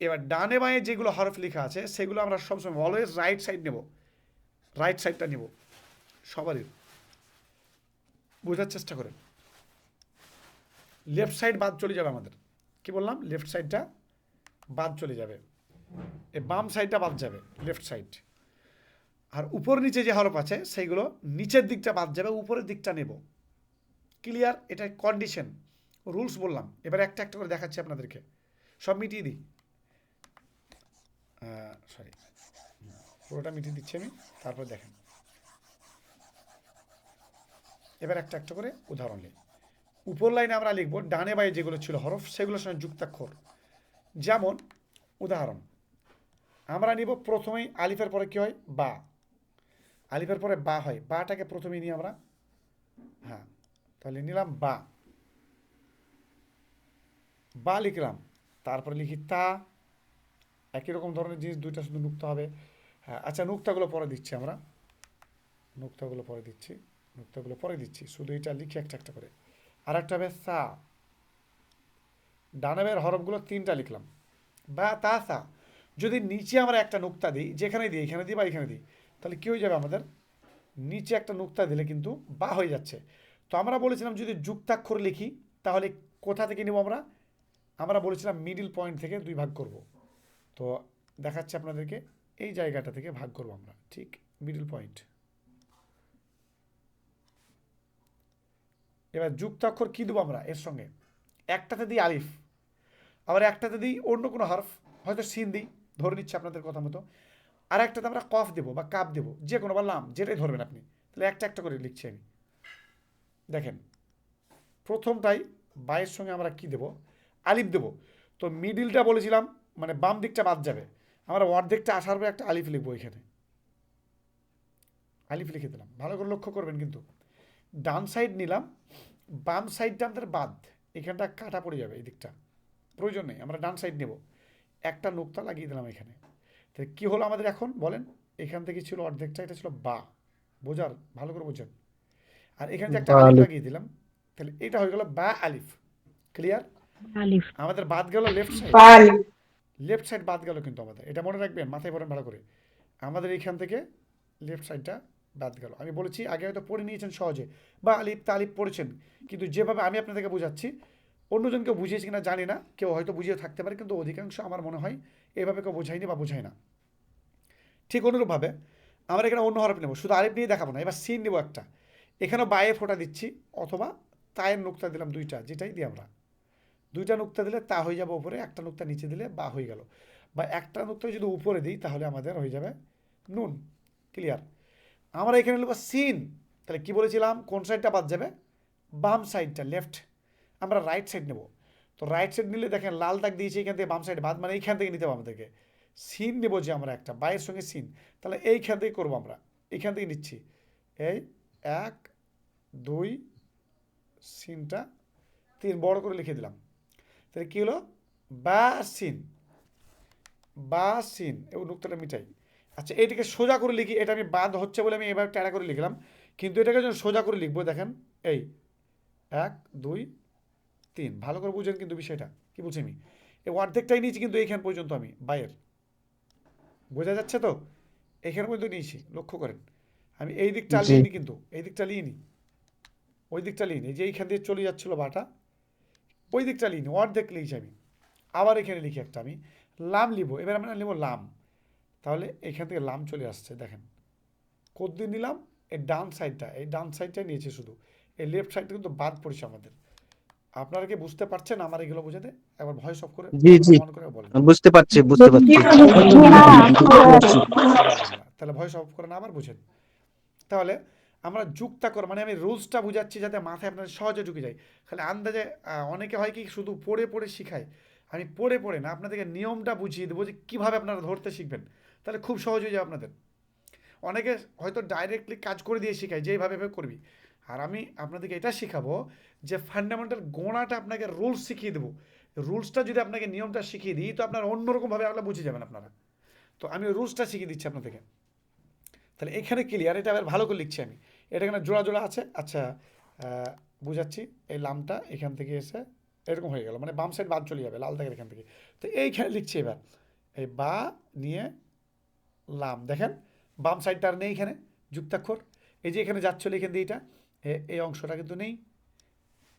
এবার ডানে বাঁয়ে যেগুলো হরফ লেখা আছে সেগুলো আমরা সবসময় অলওয়েজ রাইট সাইড নেব, রাইট সাইডটা নিব সবারই, বোঝার চেষ্টা করেন। লেফট সাইড বাদ চলে যাবে আমাদের, কি বললাম, লেফট সাইডটা বাদ চলে যাবে, এই বাম সাইডটা বাদ যাবে, লেফট সাইড। আর উপর নিচে যে হরফ আছে সেইগুলো নিচের দিকটা বাদ যাবে, উপরের দিকটা নেব। ক্লিয়ার? এটা কন্ডিশন, রুলস বললাম। এবার একটা একটা করে দেখাচ্ছি আপনাদেরকে, সব মিটিয়ে দিই, সরি পুরোটা মিটিয়ে দিচ্ছি আমি, তারপর দেখেন। এবার একটা একটা করে উদাহরণ নিই। উপর লাইনে আমরা লিখব ডানে বায়ে যেগুলো ছিল হরফ সেগুলোর সঙ্গে যুক্তাক্ষর। যেমন উদাহরণ আমরা নিব প্রথমেই আলিফের পরে কি হয়, বা। আলিফের পরে বা হয়, বাটাকে প্রথমেই নিই আমরা, হ্যাঁ, তাহলে নিলাম বা, বা লিখলাম। তারপরে লিখি তা, একই রকম ধরনের জিনিস, দুইটা শুধু নুক্তা হবে। হ্যাঁ, আচ্ছা নুক্তাগুলো পরে দিচ্ছি আমরা, নুক্তাগুলো পরে দিচ্ছি, নুক্তাগুলো পরে দিচ্ছি, শুধু এটা লিখি একটা একটা করে। আর একটা হবে সা, ডানাবের হরফগুলো 3টা লিখলাম, বা তা সা। যদি নিচে আমরা একটা নুক্তা দিই, যেখানে দিই, এখানে দিই বা এখানে দিই, তাহলে কী হয়ে যাবে, আমাদের নিচে একটা নুক্তা দিলে কিন্তু বা হয়ে যাচ্ছে। তো আমরা বলেছিলাম যদি যুক্তাক্ষর লিখি তাহলে কোথা থেকে নেব আমরা, আমরা বলেছিলাম মিডিল পয়েন্ট থেকে 2 ভাগ করব। তো দেখাচ্ছে আপনাদেরকে, এই জায়গাটা থেকে ভাগ করব আমরা, ঠিক মিডিল পয়েন্ট। এবার যুক্তাক্ষর কী দেবো আমরা এর সঙ্গে, একটাতে দিই আলিফ, আবার একটাতে দিই অন্য কোনো হরফ, হয়তো সিন দিই, ধরে নিচ্ছে আপনাদের কথা মতো, আর একটাতে আমরা কফ দেবো বা কাপ দেবো, যে কোনো বা লাম, যেটাই ধরবেন আপনি। তাহলে একটা একটা করে লিখছি আমি, দেখেন। প্রথমটাই বায়ের সঙ্গে আমরা কি দেব, আলিফ দেব। তো মিডিলটা বলেছিলাম মানে বাম দিকটা বাদ যাবে, আমরা অর্ধেকটা আসার পরে একটা আলিফ লিখবো, এখানে আলিফ লিখে দিলাম। ভালো করে লক্ষ্য করবেন কিন্তু, ডান সাইড নিলাম, বাম সাইডটা আমাদের বাদ, এখানটা কাটা পড়ে যাবে, এই দিকটা প্রয়োজন নেই, আমরা ডান সাইড নেব। একটা নুক্তা লাগিয়ে দিলাম এখানে। তাহলে কী হলো আমাদের এখন বলেন, এখান থেকে ছিল অর্ধেকটা, এটা ছিল বা, বোঝার, ভালো করে বোঝেন। আর এখানে যে একটা আলিফ লাগিয়ে দিলাম, তাহলে এটা হয়ে গেল বা আলিফ। ক্লিয়ার? আলিফ। আমাদের বাদ গেল লেফট সাইড, বা আলিফ। লেফট সাইড বাদ গেল কিন্তু আমাদের, এটা মনে রাখবেন, মাথায় পড়েন ভালো করে। আমাদের এইখান থেকে লেফট সাইডটা বাদ গেল। আমি বলেছি আগে হয়তো পড়ে নিয়েছেন সহজে, বা আলিফ তালিফ পড়েছেন, কিন্তু যেভাবে আমি আপনাদেরকে বোঝাচ্ছি, অন্যজনকে বুঝিয়েছি কিনা জানি না, কেউ হয়তো বুঝিয়ে থাকতে পারে, কিন্তু অধিকাংশ আমার মনে হয় এভাবে কেউ বোঝায়নি বা বোঝায় না। ঠিক অনুরূপভাবে আমরা এখানে অন্য হরফ নেব, শুধু আলিফ নিয়ে দেখাবো না, এবার সিন নেব একটা, এখানেও বায়ে ফোঁটা দিচ্ছি, অথবা তায়ের নুক্তা দিলাম 2টা, যেটাই দিই আমরা, 2টা নুক্তা দিলে তা হয়ে যাবে উপরে, একটা নুক্তা নিচে দিলে বা হয়ে গেল। বা একটা নুক্তা যদি উপরে দিই তাহলে আমাদের হয়ে যাবে নুন। ক্লিয়ার? আমরা এখানে নেব সিন, তাহলে কি বলেছিলাম, কোন সাইডটা বাদ যাবে, বাম সাইডটা, লেফট। আমরা রাইট সাইড নেব, তো রাইট সাইড নিলে দেখেন লাল দাগ দিয়েছি, এখান থেকে বাম সাইড বাদ, মানে এইখান থেকে নিতে হবে আমাদেরকে। সিন নেব যে আমরা একটা, বায়ের সঙ্গে সিন, তাহলে এইখান থেকে করবো আমরা, এইখান থেকে নিচ্ছি, এই 1 2 সিনটা 3 বড় করে লিখে দিলাম। তাহলে কী হলো, বা সিন, বা সিন, এবং নুক্তাটা মিটাই। আচ্ছা এইটাকে সোজা করে লিখি, এটা আমি বাদ হচ্ছে বলে আমি এবার ট্যাড়া করে লিখলাম, কিন্তু এটাকে যখন সোজা করে লিখবো, দেখেন এই 1 2 3, ভালো করে বুঝেন কিন্তু বিষয়টা, কি বলছি আমি, এই অর্ধেকটাই নিয়েছি কিন্তু এইখান পর্যন্ত আমি বাইরের, বোঝা যাচ্ছে তো, এইখান পর্যন্ত নিয়েছি, লক্ষ্য করেন। আমি এই দিকটা লিয়ে নি, কিন্তু এই দিকটা লিয়ে নি, ওই দিকটা লিয়ে নি, যে এইখান দিয়ে চলে যাচ্ছিলো বাটা, ওই দিকটা লিয়ে নি, অর্ধেক লিখছি আমি। আবার এখানে লিখি একটা আমি লাম লিখবো, এবার আমরা নেবো লাম, তাহলে এখান থেকে লাম চলে আসছে, দেখেন কতদিন নিলাম, এই ডান সাইডটা, এই ডান সাইডটা নিয়েছি শুধু, এই লেফট সাইডটা কিন্তু বাদ পড়েছে আমাদের। আপনারা কি বুঝতে পারছেন আমার এগুলো বোঝাতে? একবার ভয়েস অফ করে মন করে বলেন। বুঝতে পারছি। তাহলে ভয়েস অফ করে না আবার বুঝেন। তাহলে আমরা যুক্তাক্ষর, মানে আমি রুলসটা বুঝাচ্ছি যাতে মাথায় আপনাদের সহজে ঢুকে যায়। খালি আন্দাজে অনেকে হয় কি শুধু পড়ে পড়ে শিখায়, আমি পড়ে পড়ে না, আপনাদেরকে নিয়মটা বুঝিয়ে দেবো যে কীভাবে আপনারা ধরতে শিখবেন, তাহলে খুব সহজ হয়ে যাবে আপনাদের। অনেকে হয়তো ডাইরেক্টলি কাজ করে দিয়ে শেখায় যে এইভাবে এভাবে করবি, আর আমি আপনাদেরকে এটা শেখাবো যে ফান্ডামেন্টাল গোড়াটা আপনাকে রুলস শিখিয়ে দেবো। রুলসটা যদি আপনাকে নিয়মটা শিখিয়ে দিই তো আপনারা অন্যরকমভাবে আপনারা বুঝে যাবেন আপনারা। তো আমি রুলসটা শিখিয়ে দিচ্ছি আপনাদেরকে। তাহলে এখানে ক্লিয়ার, এটা আবার ভালো করে লিখছি আমি, এটা এখানে জোড়া জোড়া আছে। আচ্ছা বুঝাচ্ছি, এই লামটা এখান থেকে এসে এরকম হয়ে গেল, মানে বাম সাইড বাদ চলে যাবে লাল দাগের এখান থেকে। তো এইখানে লিখছি এবার, এই বা নিয়ে লাম, দেখেন বাম সাইডটা আর নেই এখানে যুক্তাক্ষর, এই যে এখানে যাচ্ছিল এখান দিয়ে, এই অংশটা কিন্তু নেই।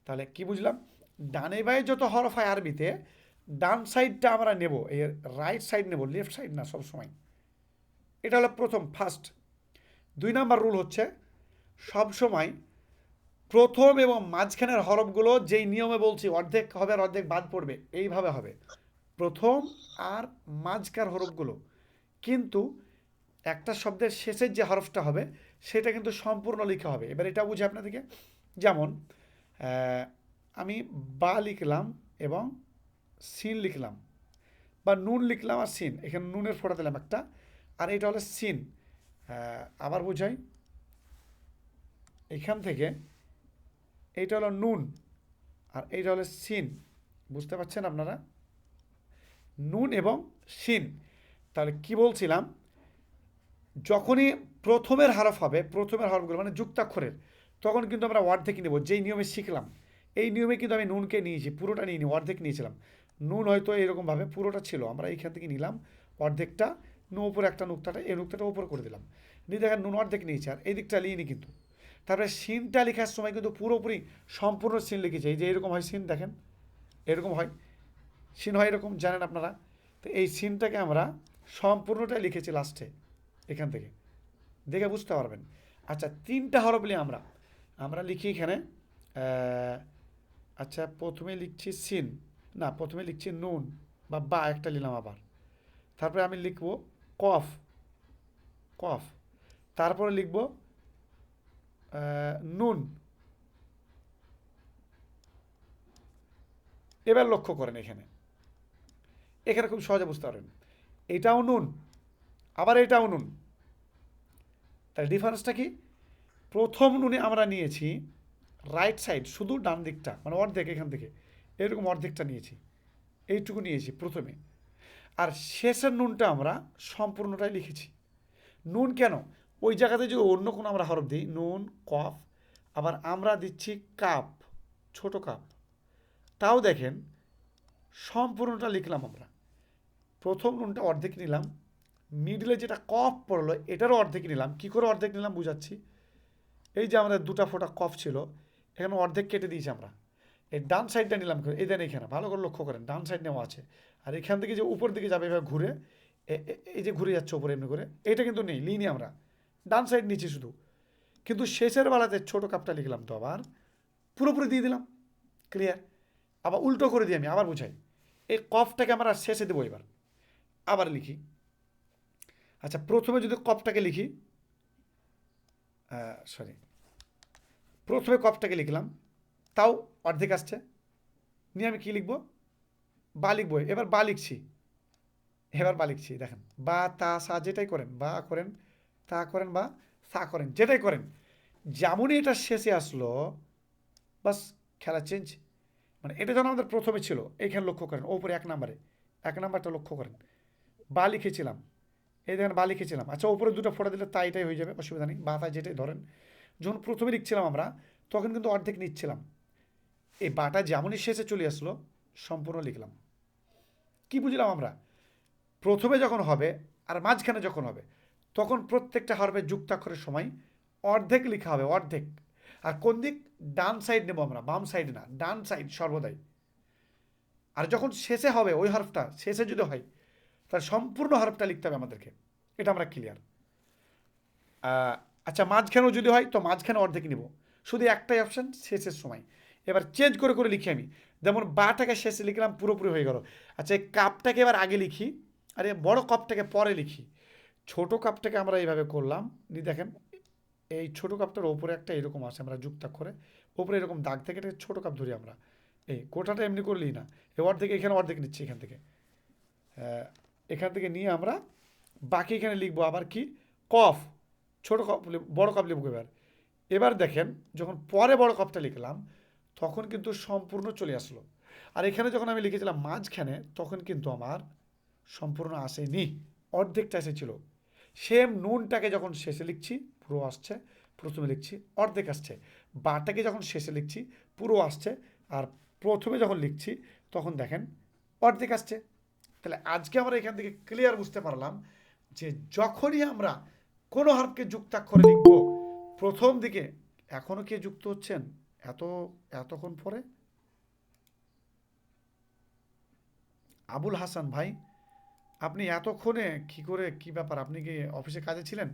তাহলে কি বুঝলাম, ডানে বায়ে যত হরফ হয় আরবিতে, ডান সাইডটা আমরা নেব, এই রাইট সাইড নেব, লেফট সাইড না সবসময়। এটা হলো প্রথম ফার্স্ট। 2 নাম্বার রুল হচ্ছে সবসময় প্রথম এবং মাঝখানের হরফগুলো যেই নিয়মে বলছি, অর্ধেক হবে আর অর্ধেক বাদ পড়বে, এইভাবে হবে প্রথম আর মাঝখার হরফগুলো। কিন্তু একটা শব্দের শেষের যে হরফটা হবে সেটা কিন্তু সম্পূর্ণ লিখা হবে। এবার এটা বুঝে আপনাদেরকে, যেমন আমি বা লিখলাম এবং সিন লিখলাম, বা নুন লিখলাম আর সিন, এখানে নুনের ফোঁটা দিলাম একটা, আর এটা হলো সিন। আবার বুঝাই, এখান থেকে এইটা হলো নুন আর এইটা হলো সিন, বুঝতে পারছেন আপনারা, নুন এবং সিন। তাহলে কি বলছিলাম, যখনই প্রথমের হরফ হবে, প্রথমের হরফগুলো মানে যুক্তাক্ষরের, তখন কিন্তু আমরা অর্ধেক নেব, যেই নিয়মে শিখলাম এই নিয়মে কিন্তু আমি নুনকে নিয়েছি, পুরোটা নিয়ে অর্ধেক নিয়েছিলাম। নুন হয়তো এরকমভাবে পুরোটা ছিল, আমরা এইখান থেকে নিলাম অর্ধেকটা, উপরে একটা নুক্তাটা, এই নুক্তাটা উপর করে দিলাম, নিয়ে দেখেন নুন অর্ধেক নিয়েছি, আর এই দিকটা নিইনি কিন্তু। তারপরে সিনটা লেখার সময় কিন্তু পুরোপুরি সম্পূর্ণ সিন লিখেছি, এই যে এরকম হয় সিন, দেখেন এরকম হয় সিন, হয় এরকম, জানেন আপনারা। তো এই সিনটাকে আমরা সম্পূর্ণটাই লিখেছি লাস্টে, এখান থেকে দেখে বুঝতে পারবেন। আচ্ছা, 3টা হরফ নিয়ে আমরা লিখি এখানে, আচ্ছা প্রথমে লিখছি সিন, না প্রথমে লিখছি নুন বা একটা নিলাম আবার, তারপরে আমি লিখব কফ, কফ, তারপরে লিখব নুন। এবার লক্ষ্য করেন এখানে খুব সহজে বুঝতে পারবেন, এটাও নুন আবার এটাও নুন। তাহলে ডিফারেন্সটা কি, প্রথম নুনে আমরা নিয়েছি রাইট সাইড, শুধু ডান দিকটা, মানে অর্ধেক, এখান থেকে এরকম অর্ধেকটা নিয়েছি, এইটুকু নিয়েছি প্রথমে, আর শেষের নুনটা আমরা সম্পূর্ণটাই লিখেছি। নুন কেন, ওই জায়গাতে যদি অন্য কোনো আমরা হরফ দিই, নুন কফ, আবার আমরা দিচ্ছি কাপ, ছোট কাপ, তাও দেখেন সম্পূর্ণটা লিখলাম আমরা। প্রথম নুনটা অর্ধেক নিলাম, মিডলে যেটা কফ পড়লো এটারও অর্ধেক নিলাম। কী করে অর্ধেক নিলাম বুঝাচ্ছি, এই যে আমাদের 2টা ফোঁটা কফ ছিল, এখানে অর্ধেক কেটে দিয়েছি আমরা, এই ডান সাইডটা নিলাম, এই দেন এখানে ভালো করে লক্ষ্য করেন, ডান সাইড নেওয়া আছে, আর এখান থেকে যে উপর দিকে যাবে এভাবে ঘুরে, এই যে ঘুরে যাচ্ছে উপরে এমনি করে, এটা কিন্তু নেই, লিনি আমরা ডান সাইড নিচ্ছি শুধু, কিন্তু শেষের বেলাতে ছোটো কাপটা লিখলাম, তো আবার পুরোপুরি দিয়ে দিলাম, ক্লিয়ার। আবার উল্টো করে দিই, আমি আবার বুঝাই, এই কফটাকে আমরা শেষে দেবো, এবার আবার লিখি। আচ্ছা, প্রথমে যদি কফটাকে লিখি, প্রথমে কফটাকে লিখলাম, তাও অর্ধেক আসছে, নিয়ে আমি কী লিখবো, বা লিখবো, এবার বা লিখছি, দেখেন বা তা সা যেটাই করেন, বা করেন তা করেন বা সা করেন, যেটাই করেন, যেমনই এটা শেষে আসলো বাস খেলা চেঞ্জ। মানে এটা যেন আমাদের প্রথমে ছিল, এইখানে লক্ষ্য করেন, ওপরে 1 নাম্বারটা লক্ষ্য করেন, বা লিখেছিলাম, এই দেখেন বা লিখেছিলাম। আচ্ছা, ওপরে 2টা ফোঁটা দিলে তাই এটাই হয়ে যাবে, অসুবিধা নেই, বা তাই যেটাই ধরেন। যখন প্রথমে লিখছিলাম আমরা, তখন কিন্তু অর্ধেক নিচ্ছিলাম, এই বাটা যেমনই শেষে চলে আসলো সম্পূর্ণ লিখলাম। কি বুঝলাম আমরা, প্রথমে যখন হবে আর মাঝখানে যখন হবে, তখন প্রত্যেকটা হরফের যুক্তাক্ষরের সময় অর্ধেক লেখা হবে, অর্ধেক। আর কোন দিক, ডান সাইড নেব আমরা, বাম সাইড না, ডান সাইড সর্বদাই। আর যখন শেষে হবে ওই হরফটা, শেষে যদি হয় তাহলে সম্পূর্ণ হরফটা লিখতে হবে আমাদেরকে, এটা আমরা ক্লিয়ার। আচ্ছা, মাঝখানেও যদি হয় তো মাঝখানে অর্ধেক নিব, শুধু একটাই অপশান শেষের সময়। এবার চেঞ্জ করে করে লিখি আমি, যেমন বাটাকে শেষে লিখলাম, পুরোপুরি হয়ে গেল। আচ্ছা, এই কাপটাকে এবার আগে লিখি, আর এই বড়ো কাপটাকে পরে লিখি। ছোটো কাপটাকে আমরা এইভাবে করলাম, নিয়ে দেখেন এই ছোটো কাপটার ওপরে একটা এরকম আসে, আমরা যুক্তাক্ষরে ওপরে এরকম দাগ থেকে এটাকে ছোটো কাপ ধরি আমরা, এই গোটাটা এমনি করলেই না, এই অর্ধেক এখানে অর্ধেক নিচ্ছি, এখান থেকে নিয়ে আমরা বাকি এখানে লিখবো আবার কি, কফ, ছোটো কাপ, বড়ো কাপ লিখবো। এবার দেখেন যখন পরে বড় কাপটা লিখলাম তখন কিন্তু সম্পূর্ণ চলে আসলো, আর এখানে যখন আমি লিখেছিলাম মাঝখানে তখন কিন্তু আমার সম্পূর্ণ আসেনি, অর্ধেকটা এসেছিল। সেম নুনটাকে যখন শেষে লিখছি পুরো আসছে, প্রথমে লিখছি অর্ধেক আসছে, বাটাকে যখন শেষে লিখছি পুরো আসছে, আর প্রথমে যখন লিখছি তখন দেখেন অর্ধেক আসছে। তাহলে আজকে আমরা এখান থেকে ক্লিয়ার বুঝতে পারলাম যে যখনই আমরা কোনো হারফকে যুক্তাক্ষরে লিখবো প্রথম দিকে। এখনো কে যুক্ত হচ্ছেন এতক্ষণ পরে? আবুল হাসান ভাই, আপনি এতক্ষণে কি করে, কি ব্যাপার? আপনি কি অফিসে কাজে ছিলেন?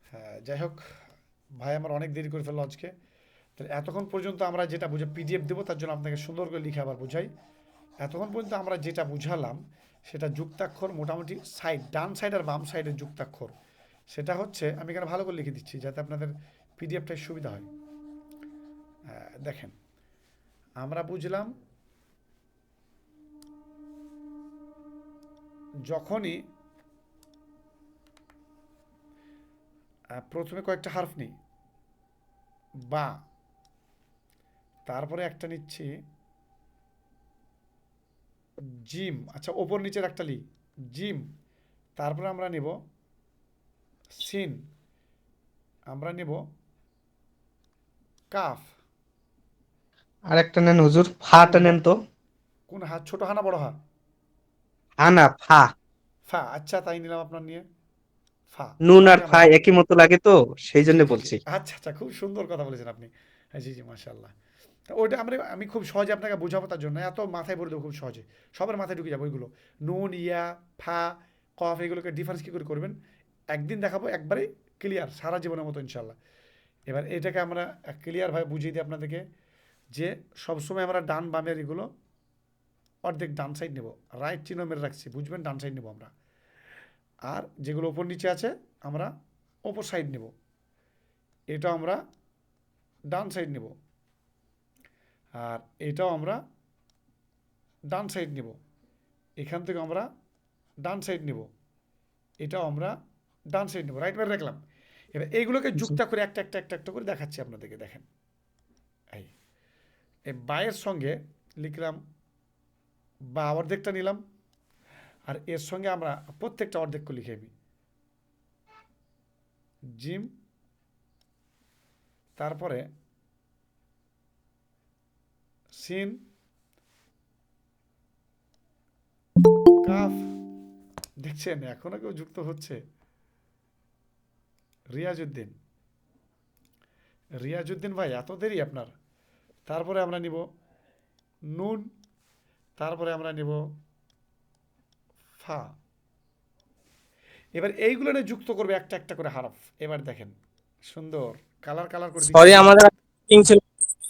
হ্যাঁ, যাই হোক ভাই, আমার অনেক দেরি করে ফেললো আজকে। তাহলে এতক্ষণ পর্যন্ত আমরা যেটা বুঝে পিডিএফ দেবো, তার জন্য আপনাকে সুন্দর করে লিখে আবার বুঝাই। এতক্ষণ পর্যন্ত আমরা যেটা বুঝালাম সেটা যুক্তাক্ষর মোটামুটি সাইড, ডান সাইড আর বাম সাইডের যুক্তাক্ষর, সেটা হচ্ছে, আমি এখানে ভালো করে লিখে দিচ্ছি যাতে আপনাদের পিডিএফটাই সুবিধা হয়। দেখেন, আমরা বুঝলাম যখনই প্রথমে কয়েকটা হারফ নিই, বা তারপরে একটা নিচ্ছি জিম, আচ্ছা ওপর নিচের একটা লি জিম, তারপরে আমরা নেব সিন, আমরা নেব কাফ, আর একটা নেন হুজুর, ফাটা নেন তো। কোন হা? ছোট হা না বড় হা? হা না, ফা। ফা, আচ্ছা তাই নিলাম আপনার নিয়ে ফা। নুন আর ফা একই মতো লাগে তো, সেই জন্য বলছি। আচ্ছা আচ্ছা, খুব সুন্দর কথা বলেছেন আপনি। হ্যাঁ, জি জি, মাশাআল্লাহ। ওইটা আমি খুব সহজে আপনাকে বোঝাবো, তার জন্য এত মাথায় ভরে দেবো খুব সহজে, সবার মাথায় ঢুকে যাবে ওইগুলো। নুন, ইয়া, ফা, কফ, এগুলোকে ডিফারেন্স কী করে করবেন একদিন দেখাবো, একবারেই ক্লিয়ার সারা জীবনের মতো ইনশাল্লাহ। এবার এটাকে আমরা ক্লিয়ারভাবে বুঝিয়ে দিই আপনাদেরকে যে সবসময় আমরা ডান বামের এগুলো অর্ধেক ডান সাইড নেব, রাইট চিহ্ন মেরে রাখছি, বুঝবেন ডান সাইড নেব আমরা। আর যেগুলো ওপর নিচে আছে আমরা ওপর সাইড নেব, এটা আমরা ডান সাইড নেব, আর এটাও আমরা ডান সাইড নেব। এখান থেকে আমরা ডান সাইড নেব, এটাও আমরা ডান সাইড নেব, রাইট মেরে রাখলাম। এবার এইগুলোকে যুক্ত করে একটা একটা একটা একটা করে দেখাচ্ছি আপনাদেরকে। দেখেন, এই বায়ের সঙ্গে লিখলাম বা অর্ধেকটা নিলাম, আর এর সঙ্গে আমরা প্রত্যেকটা অর্ধেক করে লিখে নিই জিম, তারপরে সিন, কাফ। দেখছেন এখনো কেউ যুক্ত হচ্ছে? রিয়াজউদ্দিন ভাই, এত দেরি আপনার? তারপরে আমরা নিব নুন, তারপরে আমরা নিব ফা। এবার এইগুলো নিয়ে যুক্ত করবে একটা একটা করে হারফ। এবার দেখেন সুন্দর কালার করে সরি, আমাদের মিটিং ছিল,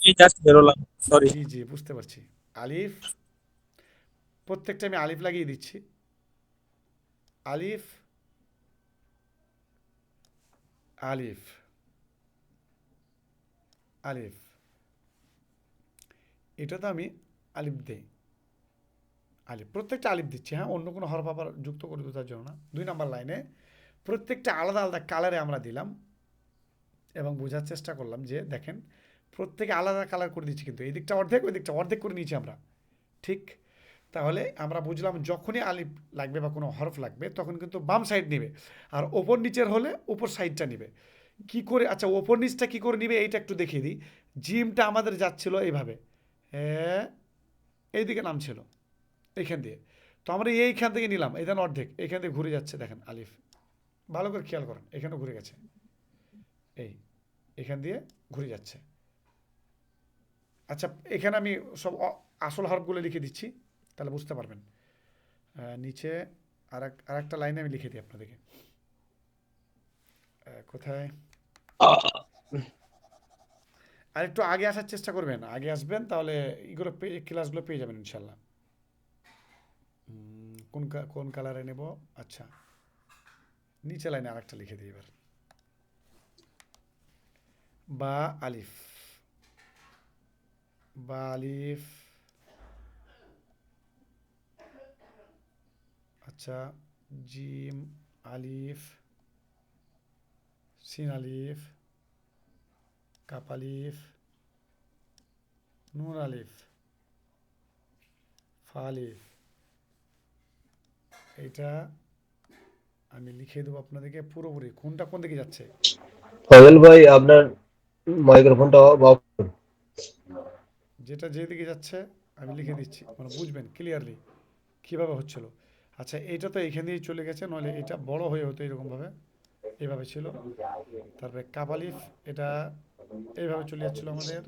এই জাস্ট বেরোলাম, সরি। জি জি, বুঝতে পারছি। আলিফ, প্রত্যেকটা আমি আলিফ লাগিয়ে দিচ্ছি, আলিফ আলিফ আলিফ, এটা তো আমি আলিফ দেই, আলিফ, প্রত্যেকটা আলিফ দিচ্ছি। হ্যাঁ, অন্য কোনো হরফ আবার যুক্ত করে দেওয়ার জন্য না। 2 নম্বর লাইনে প্রত্যেকটা আলাদা আলাদা কালারে আমরা দিলাম এবং বোঝার চেষ্টা করলাম যে দেখেন প্রত্যেকে আলাদা কালার করে দিচ্ছি, কিন্তু এই দিকটা অর্ধেক, ওই দিকটা অর্ধেক করে নিয়েছি আমরা, ঠিক? তাহলে আমরা বুঝলাম যখনই আলিফ লাগবে বা কোনো হরফ লাগবে তখন কিন্তু বাম সাইড নেবে, আর ওপর নিচের হলে ওপর সাইডটা নেবে। কি করে? আচ্ছা, ওপর নিচটা কি করে নিবে এইটা একটু দেখিয়ে দিই। জিমটা আমাদের যাচ্ছিল এইভাবে, এইদিকে নাম ছিল এইখান দিয়ে, তো আমরা এইখান থেকে নিলাম, এইখানে অর্ধেক, এইখান থেকে ঘুরে যাচ্ছে, দেখেন আলিফ, ভালো করে খেয়াল করেন, এখানেও ঘুরে গেছে, এখান দিয়ে ঘুরে যাচ্ছে। আচ্ছা, এখানে আমি সব আসল হরফগুলো লিখে দিচ্ছি, তাহলে বুঝতে পারবেন। নিচে আর একটা লাইনে আমি লিখে দিই আপনাদেরকে, কোথায়? আর একটু আগে আসার চেষ্টা করবেন, আগে আসবেন, তাহলে এগুলো ক্লাসগুলো পেয়ে যাবেন ইনশাল্লাহ। কোন কালারে নেব? আচ্ছা, নিচে লাইনে আর একটা লিখে দিই এবার, বা আলিফ, বা আলিফ, আচ্ছা, জিম আলিফ, সিন আলিফ, কাপ আলিফ, নুন আলিফ, ফা আলিফ। এইটা আমি লিখে দেবো আপনাদেরকে পুরোপুরি, কোনটা কোন দিকে যাচ্ছে। ফজল ভাই, আপনার মাইক্রোফোনটা অফ করুন। যেটা যেদিকে যাচ্ছে আমি লিখে দিচ্ছি, মানে বুঝবেন ক্লিয়ারলি কীভাবে হচ্ছিল। আচ্ছা, এইটা তো এইখান দিয়েই চলে গেছে, নইলে এটা বড় হয়ে হতো এরকমভাবে, এইভাবে ছিল। তারপরে কাপ আলিফ, এটা এইভাবে চলে যাচ্ছিল আমাদের।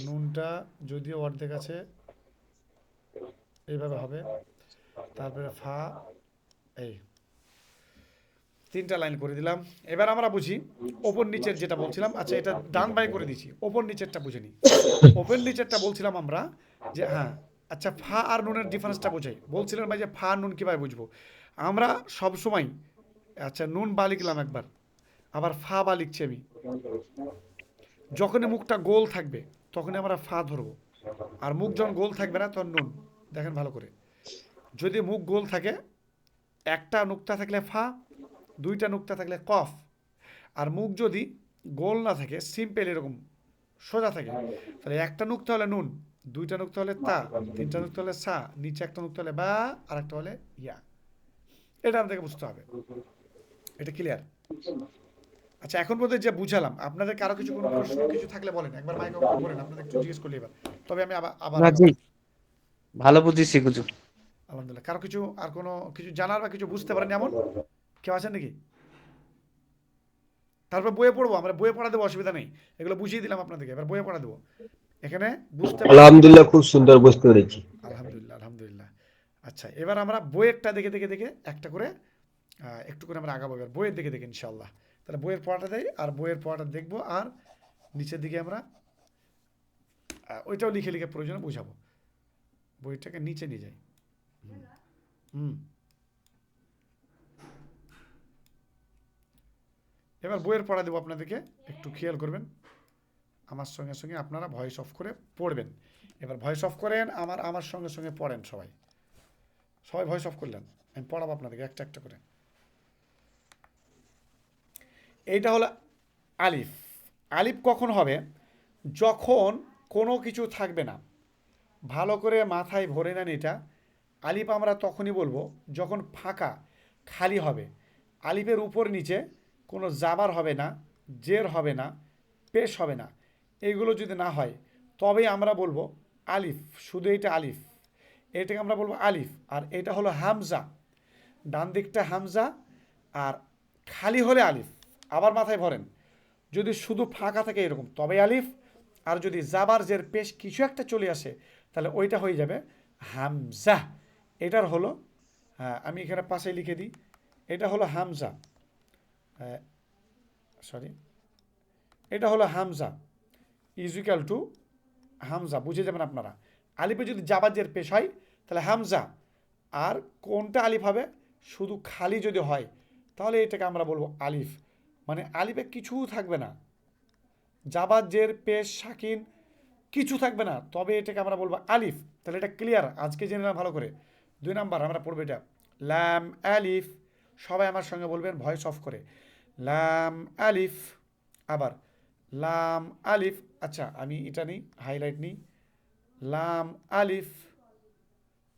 নুনটা যদিও অর্ধেক আছে, এইভাবে হবে। তারপরে ফা, এই 3টা লাইন করে দিলাম। এবার আমরা বুঝি ওপর নিচের যেটা বলছিলাম। আচ্ছা, এটা ডান বাই করে দিয়েছি, ওপর নিচেরটা বুঝে নিই। ওপর নিচেরটা বলছিলাম আমরা যে হ্যাঁ, আচ্ছা, ফা আর নুনের ডিফারেন্সটা বোঝাই। বলছিলেন ভাই যে ফা আর নুন কীভাবে বুঝবো? আমরা সব সময়, আচ্ছা, নুন বা লিখলাম একবার, আবার ফা বা লিখছি আমি। যখনই মুখটা গোল থাকবে তখনই আমরা ফা ধরবো, আর মুখ যখন গোল থাকবে না তখন নুন। দেখেন ভালো করে, যদি মুখ গোল থাকে, একটা নুক্তা থাকলে ফা, 2টা নুক্তা থাকলে কফ। আর মুখ যদি গোল না থাকে, সিম্পল এরকম সোজা থাকে, তাহলে একটা নুক্তা হলে নুন, 2টা নুক্তা হলে তা, 3টা নুক্তা হলে সা, নিচে একটা নুক্তা হলে বা, আর একটা হলে ইয়া। এটা আমাদেরকে বুঝতে হবে। এটা ক্লিয়ার? আচ্ছা, এখন পর্যন্ত যে বুঝালাম, আপনাদের কারো কিছু কোনো প্রশ্ন কিছু থাকলে বলেন, একবার মাইক অন করেন, আপনাদের একটু জিজ্ঞেস করলে এবার, তবে আমি আবার না জি, ভালো বুঝেছি হুজুর। আলহামদুলিল্লাহ। কারো কিছু আর কোনো কিছু জানার বা কিছু বুঝতে পারেন এমন কেউ আছেন নাকি? তারপর বইয়ে পড়বো, আমরা বইয়ে পড়া দেবো, অসুবিধা নেই। এগুলো বুঝিয়ে দিলাম আপনাদেরকে, এবার বইয়ে পড়া দেবো। এখানে বুঝতে আলহামদুলিল্লাহ, খুব সুন্দর বুঝতে পেরেছি। আলহামদুলিল্লাহ, আলহামদুলিল্লাহ। আচ্ছা, এবার আমরা বইয়েরটা দেখে দেখে দেখে একটা করে একটু করে আমরা আগাবো, এবার বইয়ের দেখে দেখে ইনশাআল্লাহ। তাহলে বইয়ের পড়াটা দেয়, আর বইয়ের পড়াটা দেখবো, আর নিচের দিকে আমরা ওইটাও লিখে লিখে প্রয়োজনে বুঝাবো। বইটাকে নিচে নিয়ে যাই। হুম। এবার বইয়ের পড়া দেবো আপনাদেরকে, একটু খেয়াল করবেন। আমার সঙ্গে সঙ্গে আপনারা ভয়েস অফ করে পড়বেন। এবার ভয়েস অফ করেন, আমার সঙ্গে সঙ্গে পড়েন। সবাই ভয়েস অফ করলেন, আমি পড়াবো আপনাদেরকে একটা একটা করে। এইটা হলো আলিফ। আলিফ কখন হবে? যখন কোনো কিছু থাকবে না। ভালো করে মাথায় ভরে নেন এটা। আলিফ আমরা তখনই বলবো যখন ফাঁকা, খালি হবে। আলিফের উপর নিচে কোনো জাবার হবে না, জের হবে না, পেশ হবে না। এইগুলো যদি না হয় তবেই আমরা বলবো আলিফ। শুধু এটা আলিফ, এটাকে আমরা বলবো আলিফ। আর এটা হলো হামজা, ডান দিকটা হামজা, আর খালি হলে আলিফ। আবার মাথায় ভরেন, যদি শুধু ফাঁকা থাকে এরকম তবে আলিফ, আর যদি জাবার জের পেশ কিছু একটা চলে আসে তাহলে ওইটা হয়ে যাবে হামজা। এটার হলো, আমি এখানে পাশে লিখে দিই, এটা হলো হামজা, সরি, এটা হলো হামজা ইকুয়াল টু হামজা, বুঝে যাবেন আপনারা। আলিফে যদি জাবার জের পেশ হয় তাহলে হামজা, আর কোনটা আলিফ হবে? শুধু খালি যদি হয় তাহলে এটাকে আমরা বলবো আলিফ। মানে আলিফে কিছু থাকবে না, জাবার জের পেশ সাকিন কিছু থাকবে না, তবে এটাকে আমরা বলবো আলিফ। তাহলে এটা ক্লিয়ার? আজকে জেনে না ভালো করে। 2 নাম্বার আমরা পড়বো এটা, লাম আলিফ। সবাই আমার সঙ্গে বলবেন ভয়েস অফ করে, লাম আলিফ। আবার লাম আলিফ। আচ্ছা, আমি এটা নিই, হাইলাইট নিই, লাম আলিফ,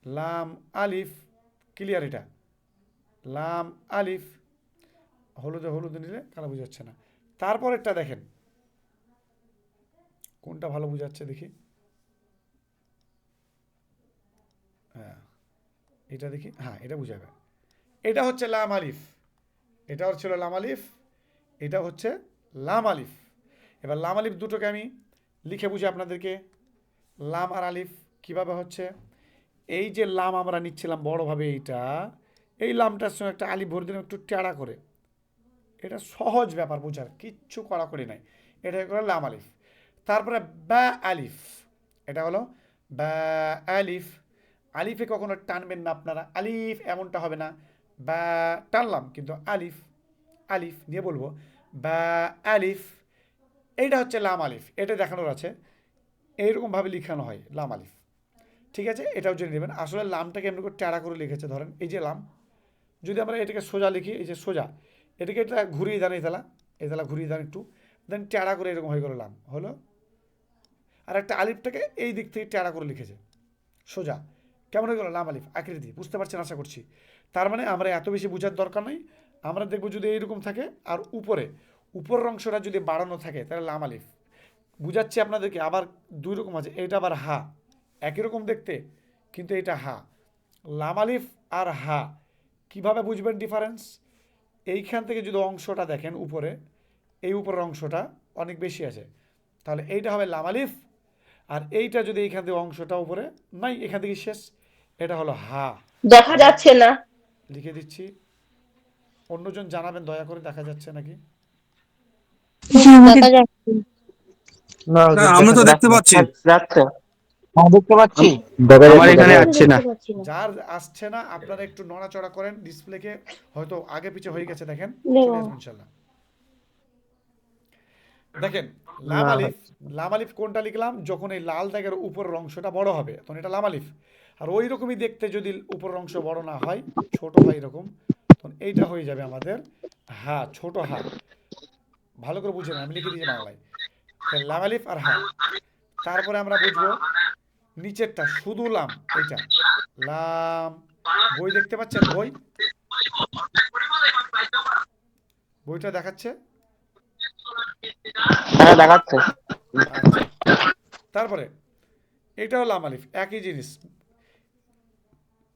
লাম আলিফ। ক্লিয়ার? এটা লাম আলিফ। হলুদে হলুদে নিলে কালো বুঝাচ্ছে না। তারপরেরটা দেখেন কোনটা ভালো বুঝাচ্ছে দেখি। হ্যাঁ, এটা দেখি, হ্যাঁ এটা বুঝাবে। এটা হচ্ছে লাম আলিফ, এটা হচ্ছিল লাম আলিফ, এটা হচ্ছে লাম আলিফ। এবার লাম আলিফ দুটোকে আমি লিখে বুঝি আপনাদেরকে। লাম আর আলিফ কিভাবে হচ্ছে? এই যে লাম আমরা নিচ্ছিলাম বড়ভাবে, এইটা, এই লামটার সঙ্গে একটা আলিফ ভরে দিলাম একটু টেড়া করে। এটা সহজ ব্যাপার বোঝার, কিচ্ছু কড়াকড়ি নাই। এটা হলো লাম আলিফ। তারপরে বা আলিফ, এটা হলো বা আলিফ। আলিফে কখনো টানবেন না আপনারা, আলিফ এমনটা হবে না, বা টানলাম কিন্তু আলিফ, আলিফ নিয়ে বলবো বা আলিফ। এইটা হচ্ছে লাম আলিফ, এটা দেখানোর আছে। এইরকমভাবে লিখানো হয় লাম আলিফ, ঠিক আছে? এটাও জেনে নেবেন। আসলে লামটাকে এমনি করে টেড়া করে লিখেছে। ধরেন এই যে লাম, যদি আমরা এটাকে সোজা লিখি, এই যে সোজা, এটাকে এটা ঘুরিয়ে দেন, এই তালা ঘুরিয়ে দেন একটু, দেন টেড়া করে এরকম হয়ে গেল লাম হলো। আর একটা আলিফটাকে এই দিক থেকে টেড়া করে লিখেছে সোজা, কেমন হয়ে গেল লাম আলিফ আকৃতি। বুঝতে পারছেন আশা করছি। তার মানে আমরা এত বেশি বোঝার দরকার নেই। আমরা দেখবো যদি এইরকম থাকে আর উপরের অংশটা যদি বাড়ানো থাকে তাহলে লাম আলিফ। বুঝাচ্ছি আপনাদেরকে। আবার 2 রকম আছে, এটা আবার হা, একই রকম দেখতে কিন্তু এটা হা। লামালিফ আর হা কিভাবে বুঝবেন ডিফারেন্স? এইখান থেকে যদি অংশটা দেখেন উপরে, এই উপরের অংশটা অনেক বেশি আছে, তাহলে এইটা হবে লামালিফ। আর এইটা যদি এইখান থেকে অংশটা উপরে নাই, এখান থেকে শেষ, এটা হলো হা। দেখা যাচ্ছে না। লিখে দিচ্ছি, অন্যজন জানাবেন দয়া করে দেখা যাচ্ছে নাকি। দেখা যাচ্ছে না না, আমরা তো দেখতে পাচ্ছি। যাচ্ছে দেখতে পাচ্ছি, দেখা আমার যাচ্ছে, এখানে দেখা আসছে না। যার আসছে না আপনারা একটু নড়াচড়া করেন ডিসপ্লেকে, হয়তো আগে পিছে হয়ে গেছে, দেখেন দেখো। চলে আসবে ইনশাল্লাহ। দেখেন লামালিফ, লামালিফ কোনটা লিখলাম? যখন এই লাল দাগের উপরের অংশটা বড় হবে তখন এটা লামালিফ। আর ওই রকমই দেখতে যদি উপরের অংশ বড় না হয়, ছোট হয় এরকম, তখন এইটা হয়ে যাবে আমাদের হা, ছোট হা। ভালো করে বুঝে আমি লিখে দিয়েছি বাংলায়, তাহলে লামালিফ আর হা। তারপরে আমরা বুঝবো নিচেরটা শুধু লাম, এইটা লাম। বই দেখতে পাচ্ছেন? বই, বইটা দেখাচ্ছে? হ্যাঁ দেখাচ্ছে। আচ্ছা, তারপরে এটাও লাম আলিফ, একই জিনিস।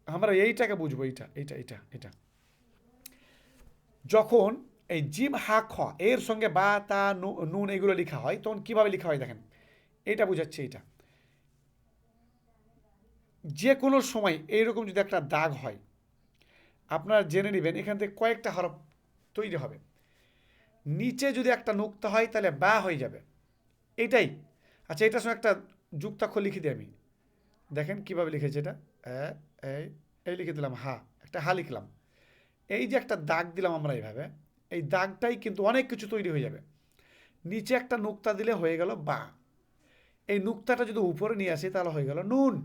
আমরা এইটাকে বুঝবো, এইটা এইটা এটা এটা যখন এই জিম হা খ এর সঙ্গে বা তা নুন এগুলো লেখা হয়, তখন কিভাবে লেখা হয় দেখেন, এইটা বুঝাচ্ছে। এইটা যে কোনো সময় এইরকম যদি একটা দাগ হয়, আপনারা জেনে নেবেন এখান থেকে কয়েকটা হরফ তৈরি হবে। নিচে যদি একটা নুক্তা হয় তাহলে বা হয়ে যাবে, এটাই। আচ্ছা, এটার সঙ্গে একটা যুক্তাক্ষর লিখে দিই আমি, দেখেন কিভাবে লিখেছে এটা। এই এই লিখে দিলাম হা, একটা হা লিখলাম। এই যে একটা দাগ দিলাম আমরা এইভাবে, এই দাগটাই কিন্তু অনেক কিছু তৈরি হয়ে যাবে। নিচে একটা নুক্তা দিলে হয়ে গেল বা। এই নুক্তাটা যদি উপরে নিয়ে আসি তাহলে হয়ে গেল নুন।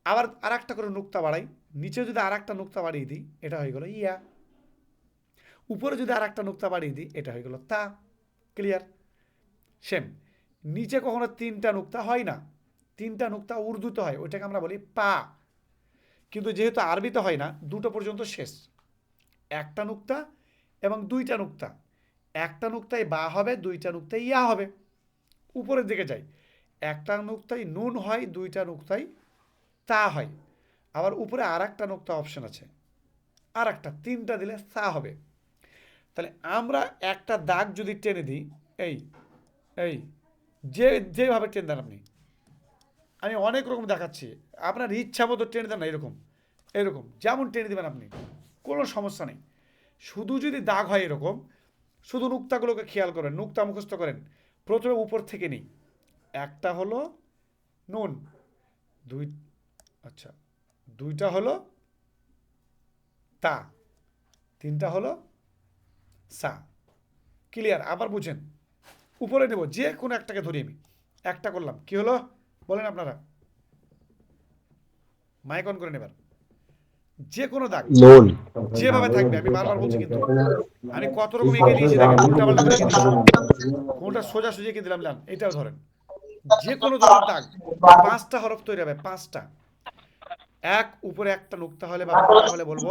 আবার আর একটা করে নুক্তা বাড়াই, নিচে যদি আর একটা নুক্তা বাড়িয়ে দিই এটা হয়ে গেল ইয়া। উপরে যদি আর একটা নুক্তা বাড়িয়ে দিই এটা হয়ে গেল তা। ক্লিয়ার? সেম নিচে কখনো তিনটা নুক্তা হয় না, তিনটা নুক্তা উর্দুতে হয়, ওইটাকে আমরা বলি পা। কিন্তু যেহেতু আরবিতে হয় না, দুটো পর্যন্ত শেষ, একটা নুক্তা এবং দুইটা নুক্তা। একটা নুক্তায় বা হবে, দুইটা নুক্তায় ইয়া হবে। উপরের দিকে যাই, একটা নুক্তায় নুন হয়, দুইটা নুক্তায় তা হয়। আবার উপরে আর একটা নুক্তা অপশন আছে, আর একটা, তিনটা দিলে সা হবে। তাহলে আমরা একটা দাগ যদি টেনে দিই, এই এই যেভাবে টেনে দেন আপনি, আমি অনেক রকম দেখাচ্ছি, আপনার ইচ্ছা মতো টেনে দেন না, এরকম এরকম যেমন টেনে দেবেন আপনি, কোনো সমস্যা নেই। শুধু যদি দাগ হয় এরকম, শুধু নুক্তাগুলোকে খেয়াল করেন, নুক্তা মুখস্থ করেন। প্রথমে উপর থেকে নিই, একটা হলো নুন, আচ্ছা দুইটা হলো তা, তিনটা হলো সা। ক্লিয়ার? আবার বুঝেন, উপরে নেব, যে কোনো একটাকে ধরি আমি, একটা করলাম, কি হলো বলেন আপনারা, মাইক অন করে নেবার। যে কোনো দাগ নুন। যেভাবে থাকবে, আমি বারবার বলছি কিন্তু আমি কত রকম এঁকে দিয়েছি দেখেন, উল্টা পাল্টা করে এঁকে দিয়েছি, কোনটা সোজা সোজা এঁকে দিলাম, জান এটাও ধরেন। যে কোনো ধরনের দাগ, পাঁচটা হরফ তৈরি হবে, পাঁচটা। এক উপরে একটা নুক্তা হলে বা ফোঁটা হলে বলবো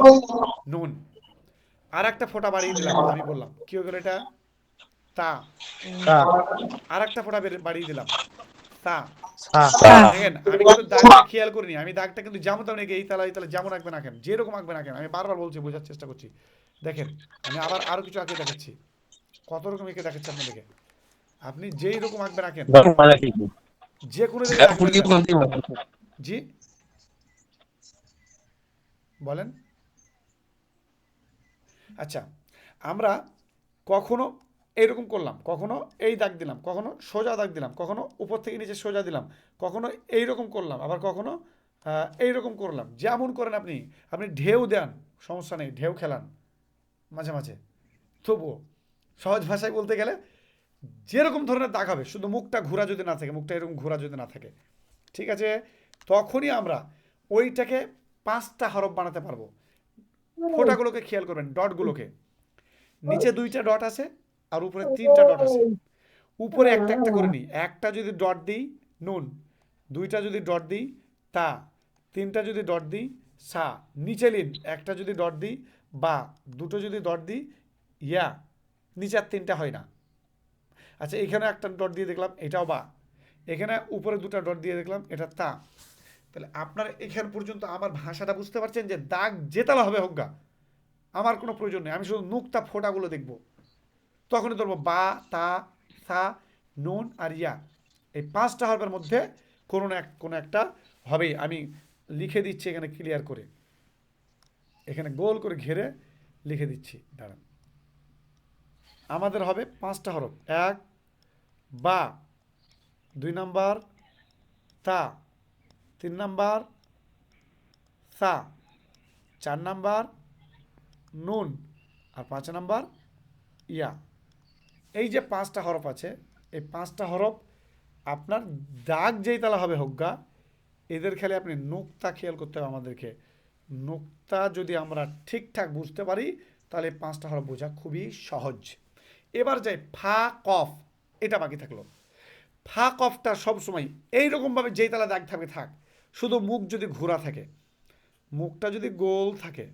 নুন। আর একটা ফোঁটা বাড়িয়ে দিলাম, আমি বললাম কি হয়ে গেল এটা, তা। আর একটা ফোঁটা বাড়িয়ে দিলাম, তা। দেখেন আমি কিন্তু দাগটা খেয়াল করিনি, আমি দাগটা কিন্তু যেমন তেমন এঁকে এই তালা যেমন আঁকবে না কেন, যেরকম আঁকবে না কেন, আমি বারবার বলছি, বোঝার চেষ্টা করছি। দেখেন আমি আবার আরো কিছু আঁকে দেখাচ্ছি, কত রকম এঁকে দেখাচ্ছি আপনাদেরকে। আপনি যেই রকম আঁকবে না কেন, যে কোনো জায়গায় আঁকবেন না। জি বলেন। আচ্ছা, আমরা কখনো এইরকম করলাম, কখনো এই দাগ দিলাম, কখনো সোজা দাগ দিলাম, কখনো উপর থেকে নিচে সোজা দিলাম, কখনো এইরকম করলাম, আবার কখনো এইরকম করলাম। যেমন করেন আপনি, আপনি ঢেউ দেন, সমস্যা নেই, ঢেউ খেলান মাঝে মাঝে। তবুও সহজ ভাষায় বলতে গেলে যেরকম ধরনের দাগ হবে, শুধু মুখটা ঘোরা যদি না থাকে, মুখটা এরকম ঘোরা যদি না থাকে, ঠিক আছে, তখনই আমরা ওইটাকে পাঁচটা হরফ বানাতে পারবো। ফোঁটাগুলোকে খেয়াল করবেন, ডটগুলোকে, নিচে দুইটা ডট আছে আর উপরে তিনটা ডট আছে, উপরে একটা একটা করে নিই। একটা যদি ডট দিই নুন, দুইটা যদি ডট দিই তা, তিনটা যদি ডট দিই সা, নিচে লিন একটা যদি ডট দিই বা, দুটো যদি ডট দিই ইয়া, নিচে আর তিনটা হয় না। আচ্ছা, এখানে একটা ডট দিয়ে দেখলাম, এটাও বা। এখানে উপরে দুটো ডট দিয়ে দেখলাম, এটা তা। তাহলে আপনার এখান পর্যন্ত আমার ভাষাটা বুঝতে পারছেন যে দাগ জেতালা হবে হোগা, আমার কোনো প্রয়োজন নেই, আমি শুধু নুক্তা ফোটাগুলো দেখব, তখনই ধরবো বা, তা, সা, নুন আর ইয়া, এই 5টা হরফের মধ্যে কোনো একটা হবেই। আমি লিখে দিচ্ছি এখানে ক্লিয়ার করে, এখানে গোল করে ঘিরে লিখে দিচ্ছি, দাঁড়ান। আমাদের হবে 5টা হরফ, 1 বা, 2 নাম্বার তা, 3 নাম্বার সা, 4 নাম্বার নুন আর 5 নাম্বার ইয়া। এই যে 5টা হরফ আছে, এই 5টা হরফ আপনার দাগ যেই তালা হবে হোগা, এদের খেলে আপনি নুক্তা খেয়াল করতে হবে আমাদেরকে। নুক্তা যদি আমরা ঠিকঠাক বুঝতে পারি তাহলে 5টা হরফ বোঝা খুবই সহজ। এবার যাই ফা কফ, এটা বাকি থাকলো। ফা কফটা সবসময় এইরকমভাবে যেই তালা দাগ থাকবে থাক, শুধু মুখ যদি ঘোরা থাকে, মুখটা যদি গোল থাকে,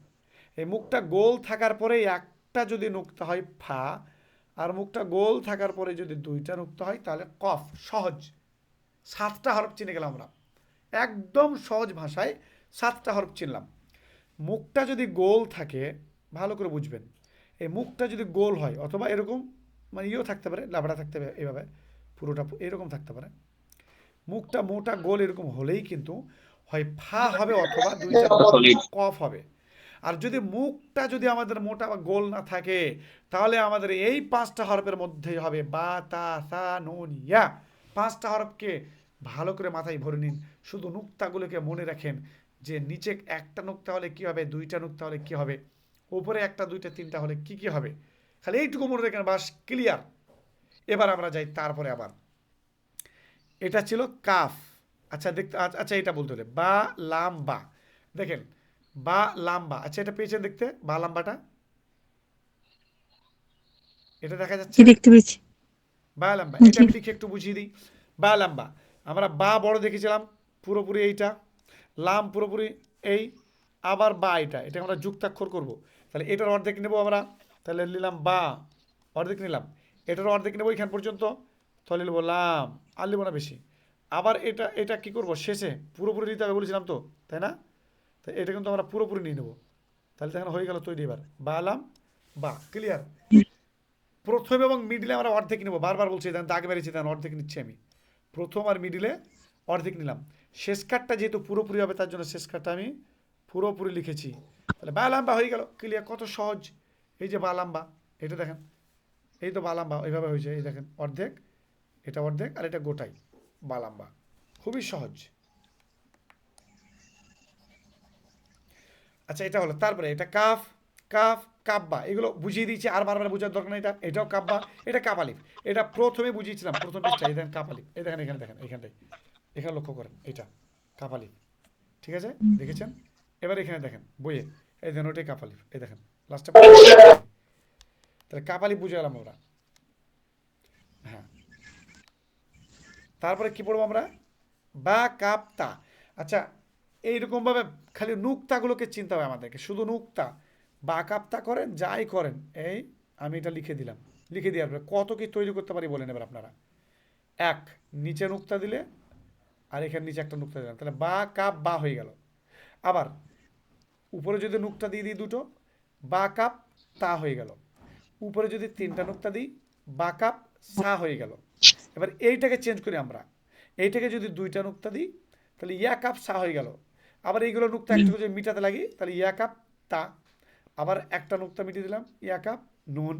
এই মুখটা গোল থাকার পরে একটা যদি নুক্তা হয় ফা, আর মুখটা গোল থাকার পরে যদি 2টা নুক্তা হয় তাহলে কফ। সহজ, 7টা হরফ চিনে গেলাম আমরা, একদম সহজ ভাষায় 7টা হরফ চিনলাম। মুখটা যদি গোল থাকে, ভালো করে বুঝবেন, এই মুখটা যদি গোল হয় অথবা এরকম মানে ইয়েও থাকতে পারে, লাবড়া থাকতে পারে, এইভাবে পুরোটা এরকম থাকতে পারে, মুখটা মোটা গোল এরকম হলেই কিন্তু হয় ফা হবে অথবা 2টা কফ হবে। আর যদি মুখটা যদি আমাদের মোটা বা গোল না থাকে তাহলে আমাদের এই 5টা হরফের মধ্যেই হবে বা, তা, সা, নুন, ইয়া। 5টা হরফকে ভালো করে মাথায় ভরে নিন, শুধু নুক্তাগুলোকে মনে রাখেন যে নিচে একটা নুক্তা হলে কি হবে, 2টা নুক্তা হলে কি হবে, উপরে 1টা 2টা 3টা হলে কি কি হবে, খালি এইটুকু মনে রাখেন, বাস ক্লিয়ার। এবার আমরা যাই তারপরে আবার, এটা ছিল কাফ। আচ্ছা দেখতে, আচ্ছা এটা বলতে হলে বা লাম বা, দেখেন বা লাম্বা, আচ্ছা এটা পেয়েছেন দেখতে, বা লাম্বাটা এটা দেখা যাচ্ছে, দেখতে পেয়েছি। বা লাম্বা, এটা আমি লিখে একটু বুঝিয়ে দিই। বা লাম্বা, আমরা বা বড় দেখেছিলাম পুরোপুরি এইটা, লাম পুরোপুরি এই, আবার বা এটা আমরা যুক্তাক্ষর করব, তাহলে এটার অর্ধেক নেব আমরা, তাহলে নিলাম বা, অর্ধেক নিলাম, এটার অর্ধেক নেব এখান পর্যন্ত, তাহলে নেবো লাম, আর নেবো না বেশি। আবার এটা কি করব, শেষে পুরোপুরি নিতে হবে বলেছিলাম তো, তাই না? তো এটা কিন্তু আমরা পুরোপুরি নিয়ে নেবো, তাহলে দেখেন হয়ে গেল তৈরি। এবার বা লাম বা, ক্লিয়ার। প্রথম এবং মিডিলে আমরা অর্ধেক নেবো, বারবার বলছি, দেখেন দাগ বেরিয়েছি, দেখেন অর্ধেক নিচ্ছি আমি, প্রথম আর মিডিলে অর্ধেক নিলাম। শেষ কাটটা যেহেতু পুরোপুরি হবে তার জন্য শেষ কাটটা আমি পুরোপুরি লিখেছি, তাহলে বা লাম্বা হয়ে গেল, ক্লিয়ার। কত সহজ, এই যে বা লাম্বা, এটা দেখেন, এই তো বা লাম্বা ওইভাবে হয়েছে, এই দেখেন অর্ধেক, এটা অর্ধেক আর এটা গোটাই, বা লাম্বা, খুবই সহজ। আচ্ছা এটা হলো, তারপরে এটা কাফ, কাফ, কাব্বা, এগুলো বুঝিয়ে দিয়েছি, আর বারবার বোঝার দরকার নেই। এটাও কাব্বা, এটা কাপালিফ, এটা প্রথমে বুঝিয়েছিলাম, প্রথম পৃষ্ঠা, এই দেখেন কাপালিফ, এই দেখেন এখানে, দেখেন এইখানটাই, এখানে লক্ষ্য করেন, এটা কাপালিফ, ঠিক আছে, দেখেছেন? এবার এখানে দেখেন বইয়ে, এই দেখেন ওটাই কাপালিফ, এই দেখেন লাস্টে, তাহলে কাপালিফ বুঝে গেলাম আমরা। হ্যাঁ, তারপরে কি পড়বো আমরা, বা কাপ তা। আচ্ছা এইরকমভাবে খালি নুক্তাগুলোকে চিনতে হবে আমাদেরকে, শুধু নুক্তা, বা কাপ্তা করেন যাই করেন, এই আমি এটা লিখে দিলাম, লিখে দেওয়ার পরে কত কি তৈরি করতে পারি বলেন এবার আপনারা। এক, নিচে নুক্তা দিলে আর এখানে নিচে একটা নুক্তা দিলাম, তাহলে বা কাপ বা হয়ে গেল। আবার উপরে যদি নুক্তা দিয়ে দিই দুটো, বা কাপ তা হয়ে গেল। উপরে যদি 3টা নুক্তা দিই, বা কাপ সা হয়ে গেল। এবার এইটাকে চেঞ্জ করি আমরা, এইটাকে যদি 2টা নুক্তা দিই তাহলে ইয়া কাপ সা হয়ে গেল। আবার এইগুলো নুক্তা একটু যদি মিটাতে লাগি তাহলে ইয়া কাপ তা, আবার একটা নুক্তা মিটিয়ে দিলাম, ইয়া কাপ নুন,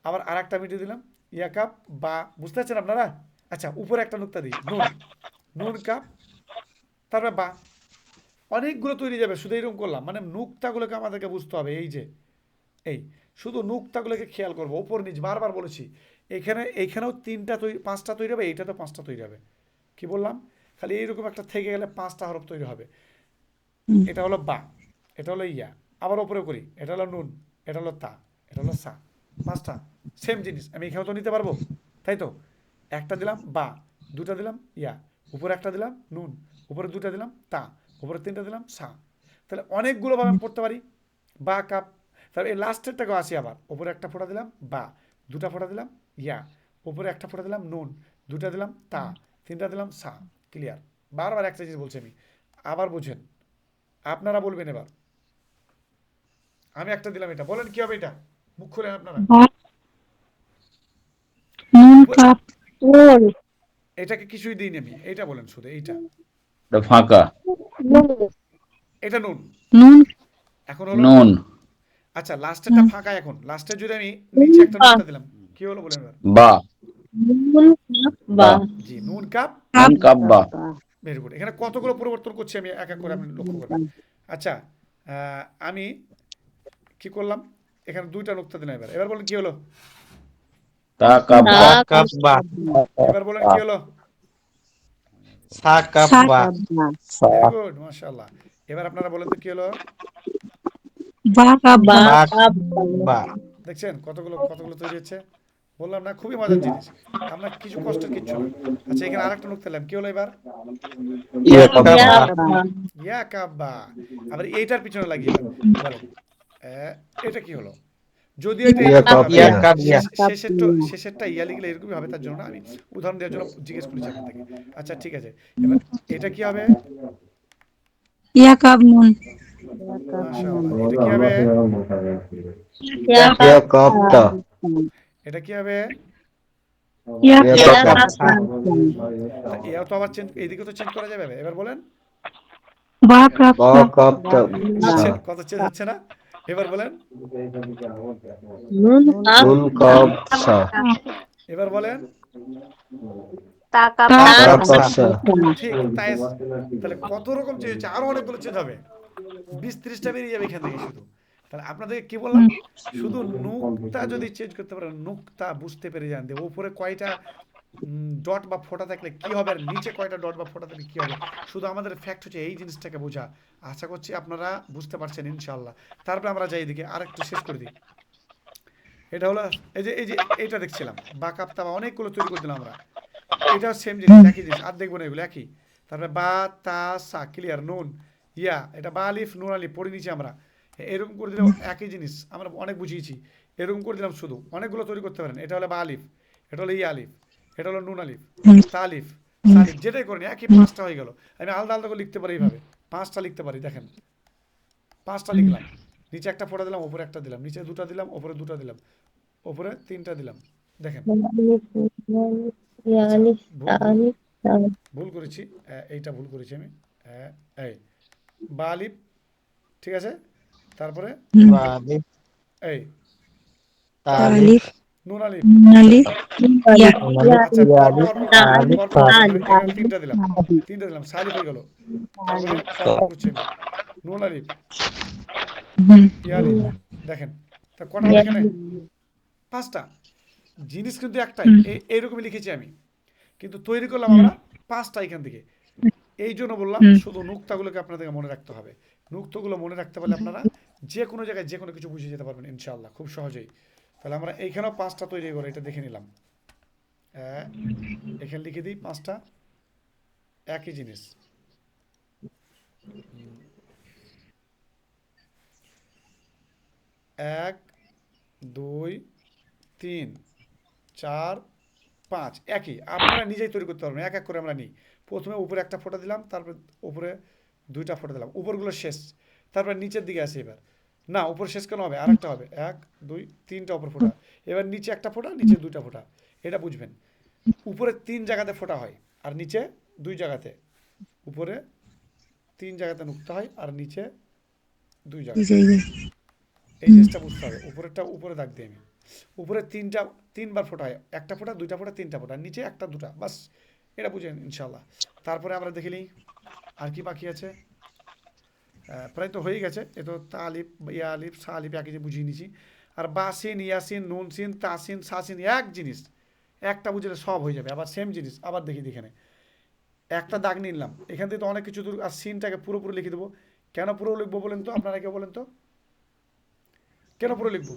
আবার আর একটা মিটিয়ে দিলাম, ইয়া কাপ বা। বুঝতে পারছেন আপনারা? আচ্ছা উপরে একটা নুক্তা দিই, নুন, নুন কাপ, তারপরে বা, অনেকগুলো তৈরি যাবে। শুধু এইরকম করলাম, মানে নুক্তাগুলোকে আমাদেরকে বুঝতে হবে, এই যে এই শুধু নুক্তাগুলোকে খেয়াল করবো, ওপর নিচ, বারবার বলেছি। এইখানেও 3টা তৈরি, 5টা তৈরি হবে, এইটাতেও 5টা তৈরি হবে। কি বললাম, খালি এইরকম একটা থেকে গেলে 5টা হরফ তৈরি হবে। এটা হলো বা, এটা হলো ইয়া, আবার ওপরে করি, এটা হলো নুন, এটা হলো তা, এটা হলো সা, 5টা সেম জিনিস আমি এখানেও তো নিতে পারবো, তাই তো? একটা দিলাম বা, 2টা দিলাম ইয়া, উপরে একটা দিলাম নুন, উপরে 2টা দিলাম তা, উপরে 3টা দিলাম সা, তাহলে অনেকগুলোভাবে আমি পড়তে পারি বা কাপ। তাহলে এই লাস্টেরটাকেও আসি, আবার উপরে একটা ফোঁটা দিলাম বা, 2টা ফোঁটা দিলাম ইয়া, উপরে একটা ফোঁটা দিলাম নুন, 2টা দিলাম তা, 3টা দিলাম সা, ক্লিয়ার। বারবার একটা জিনিস বলছি আমি, আবার বুঝেন, আপনারা বলবেন এবার। আমি একটা দিলাম, এটা বলেন কি হবে এটা, মুখ খুলেন আপনারা। নুন কাপ ওল এটাকে কিছুই দিইনি আমি, এইটা বলেন শুধু এইটা। এটা ফাঁকা। এটা নুন। নুন এখন হলো নুন। আচ্ছা লাস্টেরটা ফাঁকা, এখন লাস্টে যদি আমি নিচে একটা নুনটা দিলাম, কি হলো বলেন এবার। বা। নুন কাপ বা জি, নুন কাপ। নুন কাপ বা। Very good. এখানে কতগুলো পরিবর্তন করছি আমি এক এক করে, আপনি লক্ষ্য করবেন। আচ্ছা আমি কি করলাম, এখানে দুইটা নোক্তা দিলাম। এবার এবার বলেন কি হলো, তা কাপ বা। তা কাপ বা এবার বলেন কি হলো। সা কাপ সা বা কাপ বা ভেরি গুড, মাশাআল্লাহ। এবার আপনারা বলেন তো কি হলো। বা কাপ বা বা বা দেখছেন কতগুলো কতগুলো তৈরি হচ্ছে, বললাম না খুবই মজার জিনিস, আপনার কিছু কষ্টের কিচ্ছু না। আচ্ছা এখানে আরেকটা নোক্তা দিলাম, কি হলো এবার। ইয়া ইয়া কাপ বা কাপ বা ইয়া কাব্বা। আবার এইটার পিছনে লাগিয়ে এবার বলেন এটা কি হলো। যদিও এটা ইয়া এরকমই কাপ হবে, ইয়া কাপ ইয়া শেষেরটা ইয়া লিখলে এরকমই হবে, তার জন্য না আমি উদাহরণ দেওয়ার জন্য জিজ্ঞেস করেছি আপনার থেকে। আচ্ছা ঠিক আছে, এবার এটা কি হবে। ইয়া কাপ নুন মাশাআল্লাহ, এটা কি হবে। ইয়া কাপ তা এটা কি হবে। ইয়া ইয়া ইয়া কাপ কাপ তা তা এও তো আবার চেঞ্জ, এইদিকে তো চেঞ্জ করা যাবে। এবার বলেন, বা কাপ বা কাপ তা দেখছেন কত চেঞ্জ হচ্ছে না। এবার বলেন, নুন কাপ নুন কাপ সা এবার বলেন। তা কাপ তা তা কাপ কাপ সা ঠিক তাই। তাহলে কত রকম চেঞ্জ হচ্ছে, আরো অনেকগুলো চেঞ্জ হবে, 20-30টা বেরিয়ে যাবে এখান থেকে শুধু। তাহলে আপনাদেরকে কি বললাম, শুধু নুকতা যদি চেঞ্জ করতে পারেন, নুকতা বুঝতে পেরে যান যে উপরে কয়টা ডট বা ফোঁটা থাকলে কি হবে, আর নিচে কয়টা ডট বা ফোঁটা থাকলে কি হবে। শুধু আমাদের ফ্যাক্ট হচ্ছে এই জিনিসটাকে বোঝা। আশা করছি আপনারা বুঝতে পারছেন ইনশাআল্লাহ। তারপরে আমরা যাই এদিকে আর একটু শেষ করে দিই। এটা হলো এই যে এইটা দেখছিলাম, বা কাপ্তা বা অনেকগুলো তৈরি করে দিলাম আমরা। এটাও সেম জিনিস, একই জিনিস, আর দেখবো না এগুলো একই। তারপরে বা তা সা ক্লিয়ার নুন ইয়া, এটা বা আলিফ নুন আলিফ পড়ে নিয়েছি আমরা। এরকম করে দিলাম একই জিনিস, আমরা অনেক বুঝিয়েছি। এরকম করে দিলাম শুধু, অনেকগুলো তৈরি করতে পারেন। এটা হলো বা আলিফ, এটা হলো ইয়া আলিফ, এটা হলো নুন আলিফ, তা আলিফ, সালিফ, যেটাই করেন একই 5টা হয়ে গেল। আমি আলাদা আলাদা করে লিখতে পারি এইভাবে, 5টা লিখতে পারি। দেখেন 5টা লিখলাম, নিচে একটা ফোঁটা দিলাম, ওপরে একটা দিলাম, নিচে দুটো দিলাম, ওপরে দুটো দিলাম, ওপরে 3টা দিলাম। দেখেন আচ্ছা ভুল ভুল ভুল করেছি, এইটা ভুল করেছি আমি। এই বা আলিফ, ঠিক আছে। তারপরে বা আলিফ এই তা তা আলিফ, আলিফ নুন আলিফ। নুন আলিফ ইয়া নুন আলিফ আচ্ছা ইয়া পরপর আলিফ পরপর তা করছি, আলিফ পরপর তা করছি। এখানে 3টা দিলাম, 3টা দিলাম, সালিফ হয়ে গেল। তারপরে পরপর করছি আমি, নুন আলিফ ইয়া আলিফ। দেখেন তা কটা হলো এখানে, 5টা। জিনিস কিন্তু একটাই, এইরকমই লিখেছি আমি, কিন্তু তৈরি করলাম আমরা 5টা এখান থেকে। এই জন্য বললাম শুধু নুক্তাগুলোকে আপনাদেরকে মনে রাখতে হবে। নুক্তাগুলো মনে রাখতে পারলে আপনারা যে কোনো জায়গায় যে কোনো কিছু বুঝে যেতে পারবেন ইনশাআল্লাহ খুব সহজেই। তাহলে আমরা এইখানেও 5টা তৈরি করে এটা দেখে নিলাম। এখানে লিখে দিই 5টা, একই জিনিস। 1 2 3 4 5 একই, আপনারা নিজেই তৈরি করতে পারবেন। এক এক করে আমরা নিই। প্রথমে উপরে একটা ফোঁটা দিলাম, তারপরে উপরে 2টা ফোঁটা দিলাম, উপরগুলো শেষ। তারপরে নিচের দিকে আসি এবার, না উপর শেষ কেন হবে, আরেকটা হবে, 1 2 3টা উপর ফোঁটা। এবার নিচে একটা ফোঁটা, নিচে 2টা ফোঁটা। এটা বুঝবেন, উপরে 3 জায়গাতে ফোঁটা হয় আর নিচে 2 জায়গাতে। উপরে 3 জায়গাতে নুক্তা হয় আর নিচে 2 জায়গাতে। এই জিনিসটা বুঝতে হবে। উপরেরটা উপরে দাগ দিই আমি, উপরে 3বার ফোঁটা হয়, একটা ফোঁটা, 2টা ফোঁটা, 3টা ফোঁটা, নিচে একটা 2টা, বাস। এটা বুঝেন ইনশাল্লাহ। তারপরে আমরা দেখে নিই আর কি বাকি আছে। প্রায় তো হয়ে গেছে। এ তো তা আলিফ ইয়া আলিফ সা আলিফ একই যে বুঝিয়ে নিয়েছি। আর বাসিন ইয়াসিন নুন সিন তাসিন সাসিন এক জিনিস, একটা বুঝলে সব হয়ে যাবে। আবার সেম জিনিস আবার দেখি এখানে একটা দাগ নিলাম, এখান থেকে তো অনেক কিছু দূর, আর সিনটাকে পুরোপুরি লিখে দেবো। কেন পুরো লিখবো বলেন তো, আপনারা কেউ বলেন তো কেন পুরো লিখবো।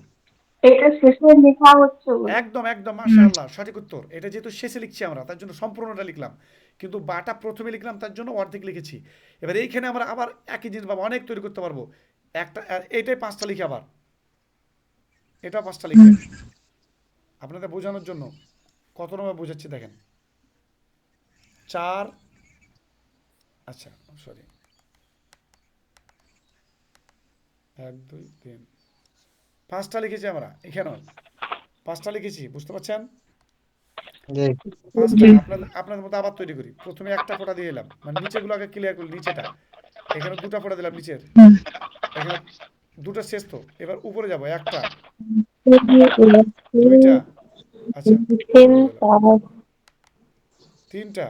এটা শেষে লেখা হচ্ছে বলে। একদম একদম মাশাআল্লাহ, সঠিক উত্তর। এটা যেহেতু শেষে লিখছি আমরা, তার জন্য সম্পূর্ণটা লিখলাম, কিন্তু বাটা প্রথমে লিখলাম, তার জন্য অর্ধেক লিখেছি। এবার এইখানে আমরা আবার একই জিনিস পাবো, অনেক তৈরি করতে পারবো। একটা এইটাই 5টা লিখে, আবার এটাও 5টা লিখে আমি আপনাদের বোঝানোর জন্য কত নম্বর বোঝাচ্ছি দেখেন। 4 আচ্ছা সরি 1 2 3 5টা লিখেছি আমরা এখানেও 5টা লিখেছি, বুঝতে পারছেন? জি। 5টা আপনাদের মতো আবার তৈরি করি। প্রথমে একটা ফোঁটা দিয়ে এলাম, মানে নিচেগুলো আগে ক্লিয়ার করি, নিচেটা এখানে 2টা ফোঁটা দিলাম নিচের, এখানে 2টা শেষ তো, এবার উপরে যাব, একটা 2টা, আচ্ছা হয়ে গেল 3টা।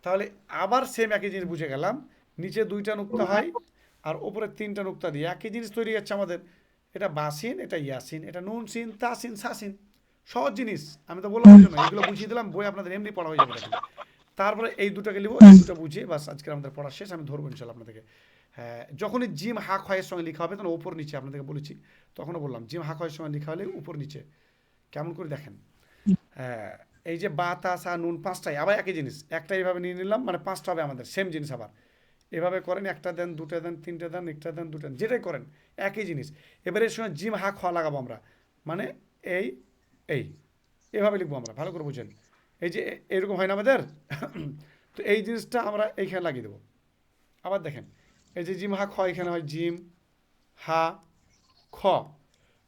তাহলে আবার সেম একই জিনিস বুঝে গেলাম, নিচে 2টা নুক্তা হয় আর উপরে 3টা নুক্তা দিয়ে একই জিনিস তৈরি হচ্ছে আমাদের। এটা বাসিন, এটা ইয়াসিন, এটা নুন সিন তাসিন সাসিন, সহজ জিনিস। আমি তো বললাম ওই জন্য এগুলো বুঝিয়ে দিলাম, বই আপনাদের এমনি পড়া হয়ে যাবে দেখেন। তারপরে এই দুটাকে লিখবো, এই দুটো বুঝিয়ে বাস আজকে আমাদের পড়া শেষ। আমি ধরবো ইনশাল্লাহ আপনাদেরকে। হ্যাঁ, যখনই জিম হাক হয়ের সঙ্গে লেখা হবে তখন উপর নিচে আপনাদেরকে বলেছি, তখনও বললাম জিম হাক হয়ের সঙ্গে লেখা হলে উপর নিচে কেমন করে দেখেন। হ্যাঁ, এই যে বা তা সা নুন 5টাই আবার একই জিনিস, একটা এইভাবে নিয়ে নিলাম, মানে 5টা হবে আমাদের সেম জিনিস। আবার এভাবে করেন, একটা দেন, 2টা দেন, 3টা দেন, একটা দেন, 2টা দেন, যেটাই করেন একই জিনিস। এবারে এর সঙ্গে জিম হাক হওয়া লাগাবো আমরা, মানে এই এই এভাবে লিখবো আমরা, ভালো করে বুঝেন। এই যে এরকম হয় না আমাদের তো এই জিনিসটা আমরা এইখানে লাগিয়ে দেবো। আবার দেখেন, এই যে জিম হা খ, এখানে হয় জিম হা খ।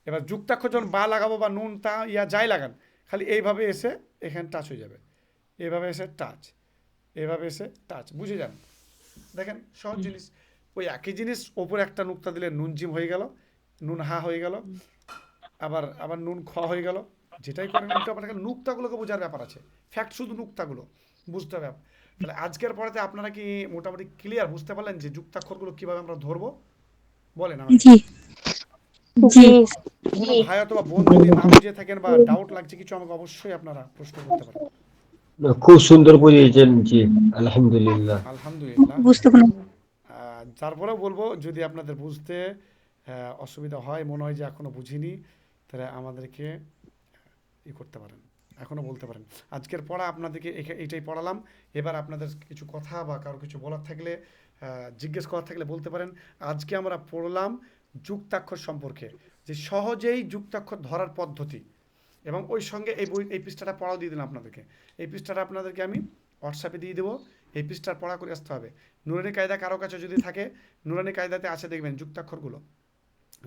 এবার যুক্তাক্ষর যখন বা লাগাবো বা নুন তা ইয়া যাই লাগান, খালি এইভাবে এসে এখানে টাচ হয়ে যাবে, এভাবে এসে টাচ, এভাবে এসে টাচ, বুঝে যান। দেখেন সহজ জিনিস। ওই একই জিনিস ওপরে একটা নুক্তা দিলে নুন জিম হয়ে গেল, নুন হা হয়ে গেল, আবার আবার নুন খ হয়ে গেল। যেটাই করেন উল্টাপাল্টা, নুক্তাগুলোকে বোঝার ব্যাপার আছে, ফ্যাক্ট শুধু নুক্তাগুলো বুঝতে হবে। তাহলে আজকের পড়াতে আপনারা কি মোটামুটি ক্লিয়ার বুঝতে পারলেন যে যুক্তাক্ষরগুলো কিভাবে আমরা ধরবো? বলেন আমাকে। জি জি কোনো ভাই অথবা বোন যদি না বুঝে থাকেন বা ডাউট লাগছে কিছু, আমাকে অবশ্যই আপনারা প্রশ্ন করতে পারেন। খুব সুন্দর বুঝিয়েছেন, জি আলহামদুলিল্লাহ। আলহামদুলিল্লাহ। বুঝতে পারলাম। তারপরেও বলবো, যদি আপনাদের বুঝতে অসুবিধা হয়, মনে হয় যে এখনো বুঝিনি, তাহলে আমাদেরকে করতে পারেন, এখনও বলতে পারেন। আজকের পড়া আপনাদেরকে এইটাই পড়ালাম। এবার আপনাদের কিছু কথা বা কারো কিছু বলার থাকলে, জিজ্ঞেস করার থাকলে বলতে পারেন। আজকে আমরা পড়লাম যুক্তাক্ষর সম্পর্কে, যে সহজেই যুক্তাক্ষর ধরার পদ্ধতি, এবং ওই সঙ্গে এই পৃষ্ঠাটা পড়াও দিয়ে দিলাম আপনাদেরকে। এই পৃষ্ঠাটা আপনাদেরকে আমি হোয়াটসঅ্যাপে দিয়ে দেবো, এই পৃষ্ঠার পড়া করে আসতে হবে। নুরানি কায়দা কারো কাছে যদি থাকে, নুরানি কায়দাতে আছে দেখবেন যুক্তাক্ষরগুলো,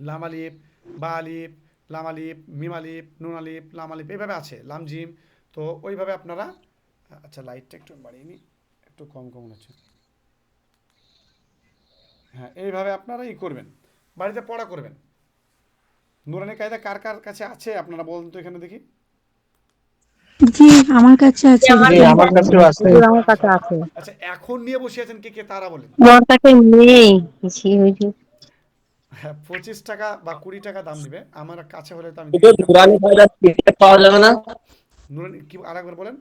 লাম আলিফ, বা আলিফ, লাম আলিফ, মিম আলিফ, নুন আলিফ, লাম আলিফ, এইভাবে আছে, লাম জিম। তো ওইভাবে আপনারা, আচ্ছা লাইটটা একটু বাড়িয়ে নিই, একটু কম কম হচ্ছে। হ্যাঁ, এইভাবে আপনারা করবেন, বাড়িতে পড়া করবেন। নুরানি কায়দা কার কার কাছে আছে আপনারা বলুন তো এখানে দেখি। জি আমার কাছে আছে। জি, আমার কাছেও আছে। আমার কাছে আছে। আচ্ছা, এখন নিয়ে বসে আছেন কে কে তারা বলেন। আমার কাছে নেই কিছু। হ্যাঁ, 25 টাকা বা 20 টাকা দাম নেবে, আমার কাছে হলে তো আমি কিন্তু দিয়ে দিতাম। নুরানি কায়দার পিডিএফ পাওয়া যাবে না? নুরানি কি আরেকবার বলেন।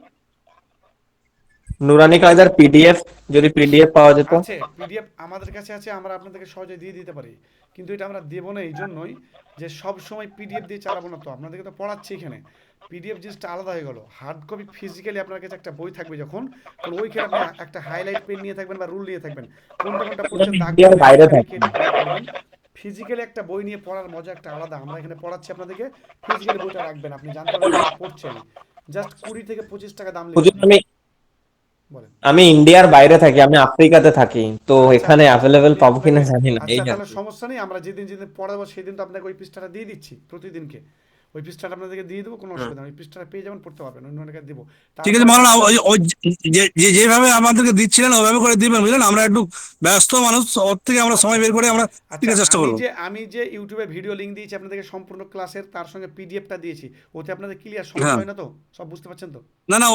নুরানি কায়দার পিডিএফ, যদি পিডিএফ পাওয়া যেত। আছে, পিডিএফ আমাদের কাছে আছে, আমরা আপনাদেরকে সহজে দিয়ে দিতে পারি, কিন্তু এটা আমরা দেবো না এই জন্যই যে সব সময় পিডিএফ দিয়ে চালাবো না, তো আপনাদেরকে তো পড়াচ্ছি এখানে। পিডিএফ জিনিসটা আলাদা হয়ে গেল, হার্ড কপি ফিজিক্যালি আপনার কাছে একটা বই থাকবে যখন, তখন ওইখানে আপনি একটা হাইলাইট পেন নিয়ে থাকবেন বা রুল নিয়ে থাকবেন, কোনটা কোনটা পড়ছেন দাগ ইন্ডিয়ার বাইরে থাকে। করবেন। ফিজিক্যালি একটা বই নিয়ে পড়ার মজা একটা আলাদা। আমরা এখানে পড়াচ্ছি আপনাদেরকে, ফিজিক্যালি বইটা রাখবেন, আপনি জানতে পারবেন পড়ছি আমি। জাস্ট 20 থেকে 25 টাকা দাম হুজুর, লেগে আমি বলেন। আমি ইন্ডিয়ার বাইরে থাকি, আমি আফ্রিকাতে থাকি, তো আচ্ছা, এখানে অ্যাভেলেবেল পাবো কিনা জানি না, এই আচ্ছা, আর তাহলে কি। সমস্যা নেই, আমরা যেদিন যেদিন পড়াবো সেদিন তো আপনাকে ওই পৃষ্ঠাটা দিয়ে দিচ্ছি প্রতিদিনকে। ওই পৃষ্ঠাটা আপনাদেরকে দিয়ে দেবো, কোনো অসুবিধা নেই, ওই পৃষ্ঠাটা পেয়ে যাবেন, পড়তে পারবেন, অন্য অনেকে দেবো। ঠিক আছে মাওলানা, ওই যেভাবে আমাদেরকে দিচ্ছিলেন ওইভাবে করে দিবেন, বুঝলেন? আমরা একটু ব্যস্ত মানুষ, ওর থেকে আমরা সময় বের করে আমরা আচ্ছা, শিখার চেষ্টা করবো। আমি যে ইউটিউবে ভিডিও লিংক দিয়েছি আপনাদেরকে সম্পূর্ণ ক্লাসের, তার সঙ্গে পিডিএফটা দিয়েছি, ওতে আপনাদের ক্লিয়ার সমস্যা হ্যাঁ, হয় না তো? সব বুঝতে পারছেন তো? না না,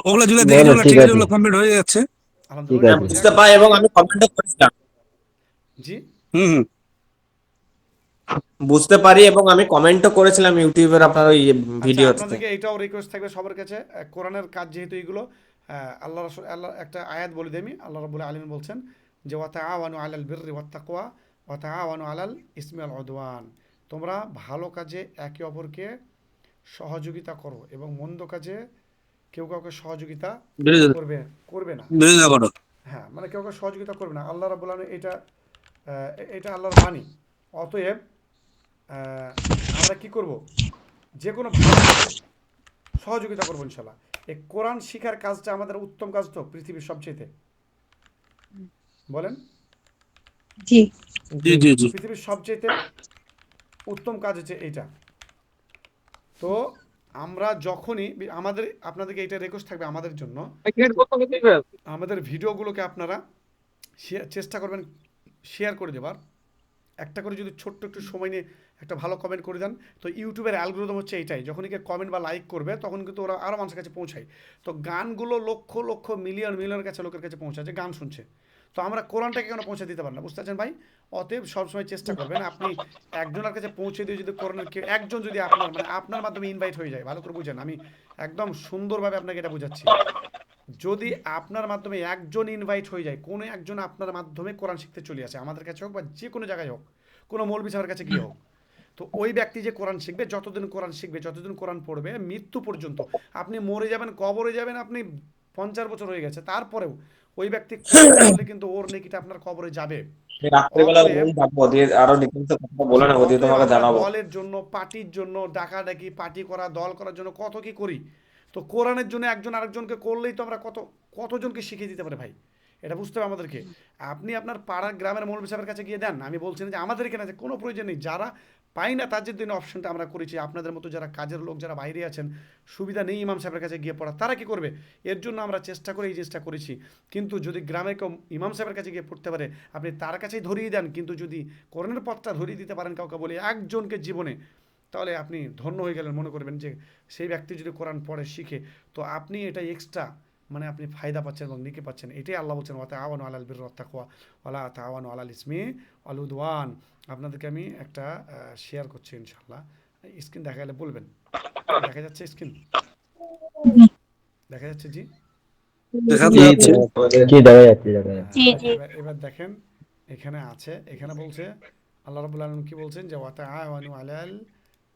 ওগুলো যেগুলো না দেখেছি না, ওগুলো ঠিক ঠিক আছে, আছে, ওগুলো কমপ্লিট হয়ে যাচ্ছে। ঠিক আলহামদুলিল্লাহ, হ্যাঁ, আছে। বুঝে বুঝতে গেছে? পাই এবং আমি কমেন্টও করেছিলাম, জি, হুম হুম। বুঝতে পারি এবং আমি কমেন্টও করেছিলাম ইউটিউবের আপনার ওই আচ্ছা, ভিডিওতে। আপনাদেরকে এটাও রিকোয়েস্ট থাকবে সবার কাছে, কোরআনের কাজ যেহেতু এগুলো, আল্লাহ একটা আয়াত বলে দিই আমি। আল্লাহ রাব্বুল আলামিন বলছেন যে ওয়াতাআওয়ানু আলাল বিররি ওয়াত তাকওয়া ওয়াতাআওয়ানু আলাল ইসমি ওয়াল উদওয়ান, তোমরা ভালো কাজে একে অপরকে সহযোগিতা করো এবং মন্দ কাজে কেউ কাউকে সহযোগিতা বিরোধিতা করবে করবে না। বিরোধিতা করো। হ্যাঁ, মানে কেউ কাউকে সহযোগিতা করবে না, আল্লাহ রাব্বুল আলামিন এটা আল্লাহর বাণী। অতএব আমরা কি করব, যে কোনো ভালো কাজে সহযোগিতা করবো ইনশাল্লাহ। এই কোরআন শিখার কাজটা আমাদের উত্তম কাজ তো পৃথিবীর সবচেয়েতে, বলেন। জি জি জি জি পৃথিবীর সবচেয়ে উত্তম কাজ হচ্ছে এইটা। তো আমরা যখনই আমাদের আপনাদেরকে এইটা রিকোয়েস্ট থাকবে আমাদের জন্য, আমাদের ভিডিওগুলোকে আপনারা চেষ্টা করবেন শেয়ার করে দেবার। একটা করে যদি ছোট্ট একটু সময় নিয়ে একটা ভালো কমেন্ট করে দেন, তো ইউটিউবের অ্যালগোরিদম হচ্ছে এইটাই, যখনই কেউ কমেন্ট বা লাইক করবে তখন কিন্তু ওরা আরও মানুষের কাছে পৌঁছায়। তো গানগুলো লক্ষ লক্ষ মিলিয়ন মিলিয়নের কাছে লোকের কাছে পৌঁছাচ্ছে, গান শুনছে। তো আমরা কোরআনটাকে কেন পৌঁছে দিতে পারি না, বুঝতে পারছেন ভাই? অতএব সবসময় চেষ্টা করবেন আপনি একজনের কাছে পৌঁছে দিয়ে যদি কোরআনের কেউ একজন যদি আপনার মানে আপনার মাধ্যমে ইনভাইট হয়ে যায়, ভালো করে বুঝেন, আমি একদম সুন্দরভাবে আপনাকে এটা বোঝাচ্ছি। যদি আপনার মাধ্যমে একজন ইনভাইট হয়ে যায়, কোনো একজন আপনার মাধ্যমে কোরআন শিখতে চলে আসে, আমাদের কাছে হোক বা যে কোনো জায়গায় হোক, কোনো মৌলবি সাহেবের কাছে গিয়ে হোক, তো ওই ব্যক্তি যে কোরআন শিখবে, যতদিন কোরআন শিখবে, যতদিন কোরআন পড়বে, মৃত্যু পর্যন্ত, আপনি মরে যাবেন, কবরে যাবেন, আপনি 50 বছর হয়ে গেছে, তারপরেও ওই ব্যক্তি কোরআন পড়লে কিন্তু ওর নেকিটা আপনার কবরে যাবে। রাত্রিবেলা অতএব যাবো দিয়ে আরো ডিটেলস কথা বলে নেবো দিয়ে তোমাকে আমরা জানাবো। দলের জন্য, পার্টির জন্য, ডাকাডাকি, পার্টি করা, দল করার জন্য কত কি করি। তো কোরআনের জন্য একজন আরেকজনকে করলেই তো আমরা কতজনকে শিখিয়ে দিতে পারে ভাই, এটা বুঝতে হবে আমাদেরকে। আপনি আপনার পাড়ার গ্রামের মৌলবি সাহেবের কাছে গিয়ে দেন, আমি বলছি না যে আমাদের এখানে আছে, কোনো প্রয়োজন নেই। যারা পাই না তার জন্য অপশনটা আমরা করেছি। আপনাদের মতো যারা কাজের লোক, যারা বাইরে আছেন, সুবিধা নেই ইমাম সাহেবের কাছে গিয়ে পড়া, তারা কি করবে? এর জন্য আমরা চেষ্টা করে এই জিনিসটা করেছি। কিন্তু যদি গ্রামে কেউ ইমাম সাহেবের কাছে গিয়ে পড়তে পারে, আপনি তার কাছেই ধরিয়ে দেন। কিন্তু যদি কোরআনের পথটা ধরিয়ে দিতে পারেন কাউকে বলে একজনকে জীবনে, তাহলে আপনি ধন্য হয়ে গেলেন। মনে করবেন যে সেই ব্যক্তি যদি কোরআন পড়ে শিখে, তো আপনি এটা এক্সট্রা মানে আপনি ফায়দা পাচ্ছেন এবং নেকি পাচ্ছেন। এটাই আল্লাহ বলছেন, ওয়া তাআওয়ানু আলাল বিররি ওয়াত তাকওয়া ওয়া লা তাআওয়ানু আলাল ইসমি ওয়াল উদওয়ান। আপনাদেরকে আমি একটা শেয়ার করছি ইনশাআল্লাহ। স্ক্রিন দেখা গেলে বলবেন। দেখা যাচ্ছে স্ক্রিন? দেখা যাচ্ছে? জি দেখাতে যাচ্ছে। কি দেখা যাচ্ছে দেখা যাচ্ছে। এবার দেখেন, এখানে আছে, এখানে বলছে আল্লাহ রাব্বুল আলামিন কি বলছেন, যে ওয়া তাআওয়ানু আলাল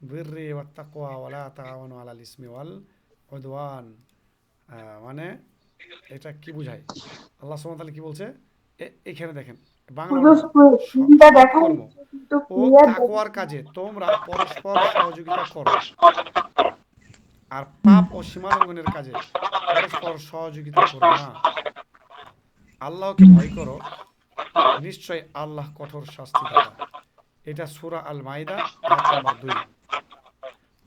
বিররি ওয়াত তাকওয়া ওয়া লা তাআওয়ানু আলাল ইসমি ওয়াল উদওয়ান। মানে এটা কি বোঝায়? আল্লাহ সুবহানাহু ওয়া তাআলা কি বলছে? এখানে দেখেন বাংলা স্ক্রিনটা দেখা কর্ম যাচ্ছে কিন্তু ও ক্লিয়ার তাকওয়ার কাজে তোমরা পরস্পর সহযোগিতা করো, আর পাপ ও সীমালঙ্ঘনের কাজে পরস্পর সহযোগিতা করো না। আল্লাহকে ভয় করো, নিশ্চয় আল্লাহ কঠোর শাস্তি দাতা। এটা সূরা আল মাইদা আয়াত নাম্বার 2।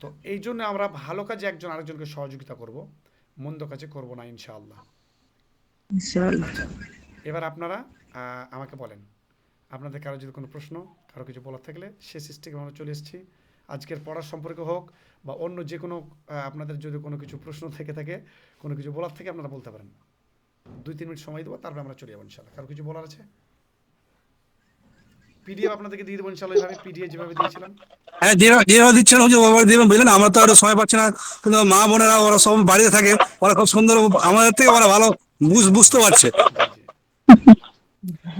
তো এই জন্য আমরা ভালো কাজে একজন আরেকজনকে সহযোগিতা করব, মন্দ কাজে করব না ইনশাআল্লাহ। ইনশাআল্লাহ। আচ্ছা, এবার আপনারা আমাকে বলেন, আপনাদের কারো যদি কোনো প্রশ্ন, কারো কিছু বলার থাকলে, শেষ স্টেজে আমরা চলে এসেছি। আজকের পড়ার সম্পর্কে হোক বা অন্য যে কোনো আপনাদের যদি কোনো কিছু প্রশ্ন থেকে থাকে, কোনো কিছু বলার থেকে আপনারা বলতে পারেন। 2-3 মিনিট সময় দেবো, তারপরে আমরা চলে যাবো ইনশাআল্লাহ। কারো কিছু বলার আছে? পিডিএফ আপনাদেরকে দিয়ে দেবো ইনশাআল্লাহ, এইভাবে পিডিএফ যেভাবে দিয়েছিলাম। হ্যাঁ, যেভাবে দিচ্ছেন ওভাবে দিবেন, বুঝলেন? আমরা তো আর সময় পাচ্ছি না, কিন্তু মা বোনেরা ওরা সব বাড়িতে থাকে, ওরা খুব সুন্দর, আমাদের থেকে ওরা ভালো বুঝতে পারছে।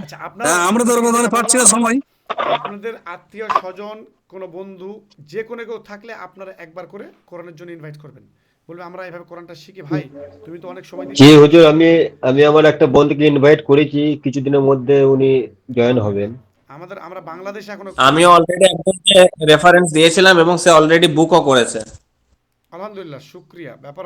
আচ্ছা, আপনারা হ্যাঁ, আমরা তো ওরকম পাচ্ছি না সময়। আপনাদের আত্মীয় স্বজন, কোনো বন্ধু, যে কোনো কেউ থাকলে আপনারা একবার করে কোরআনের জন্য ইনভাইট করবেন, বলবে আমরা এইভাবে কোরআনটা শিখি ভাই, তুমি তো অনেক সময় জি দিচ্ছ। হুজুর, আমি আমার একটা বন্ধুকে ইনভাইট করেছি, কিছুদিনের মধ্যে উনি জয়েন হবেন। আমরা বাংলাদেশে এখনো আমি অলরেডি একজনকে রেফারেন্স দিয়েছিলাম এবং সে অলরেডি বুকও করেছে। আলহামদুলিল্লাহ, শুকরিয়া। ব্যাপার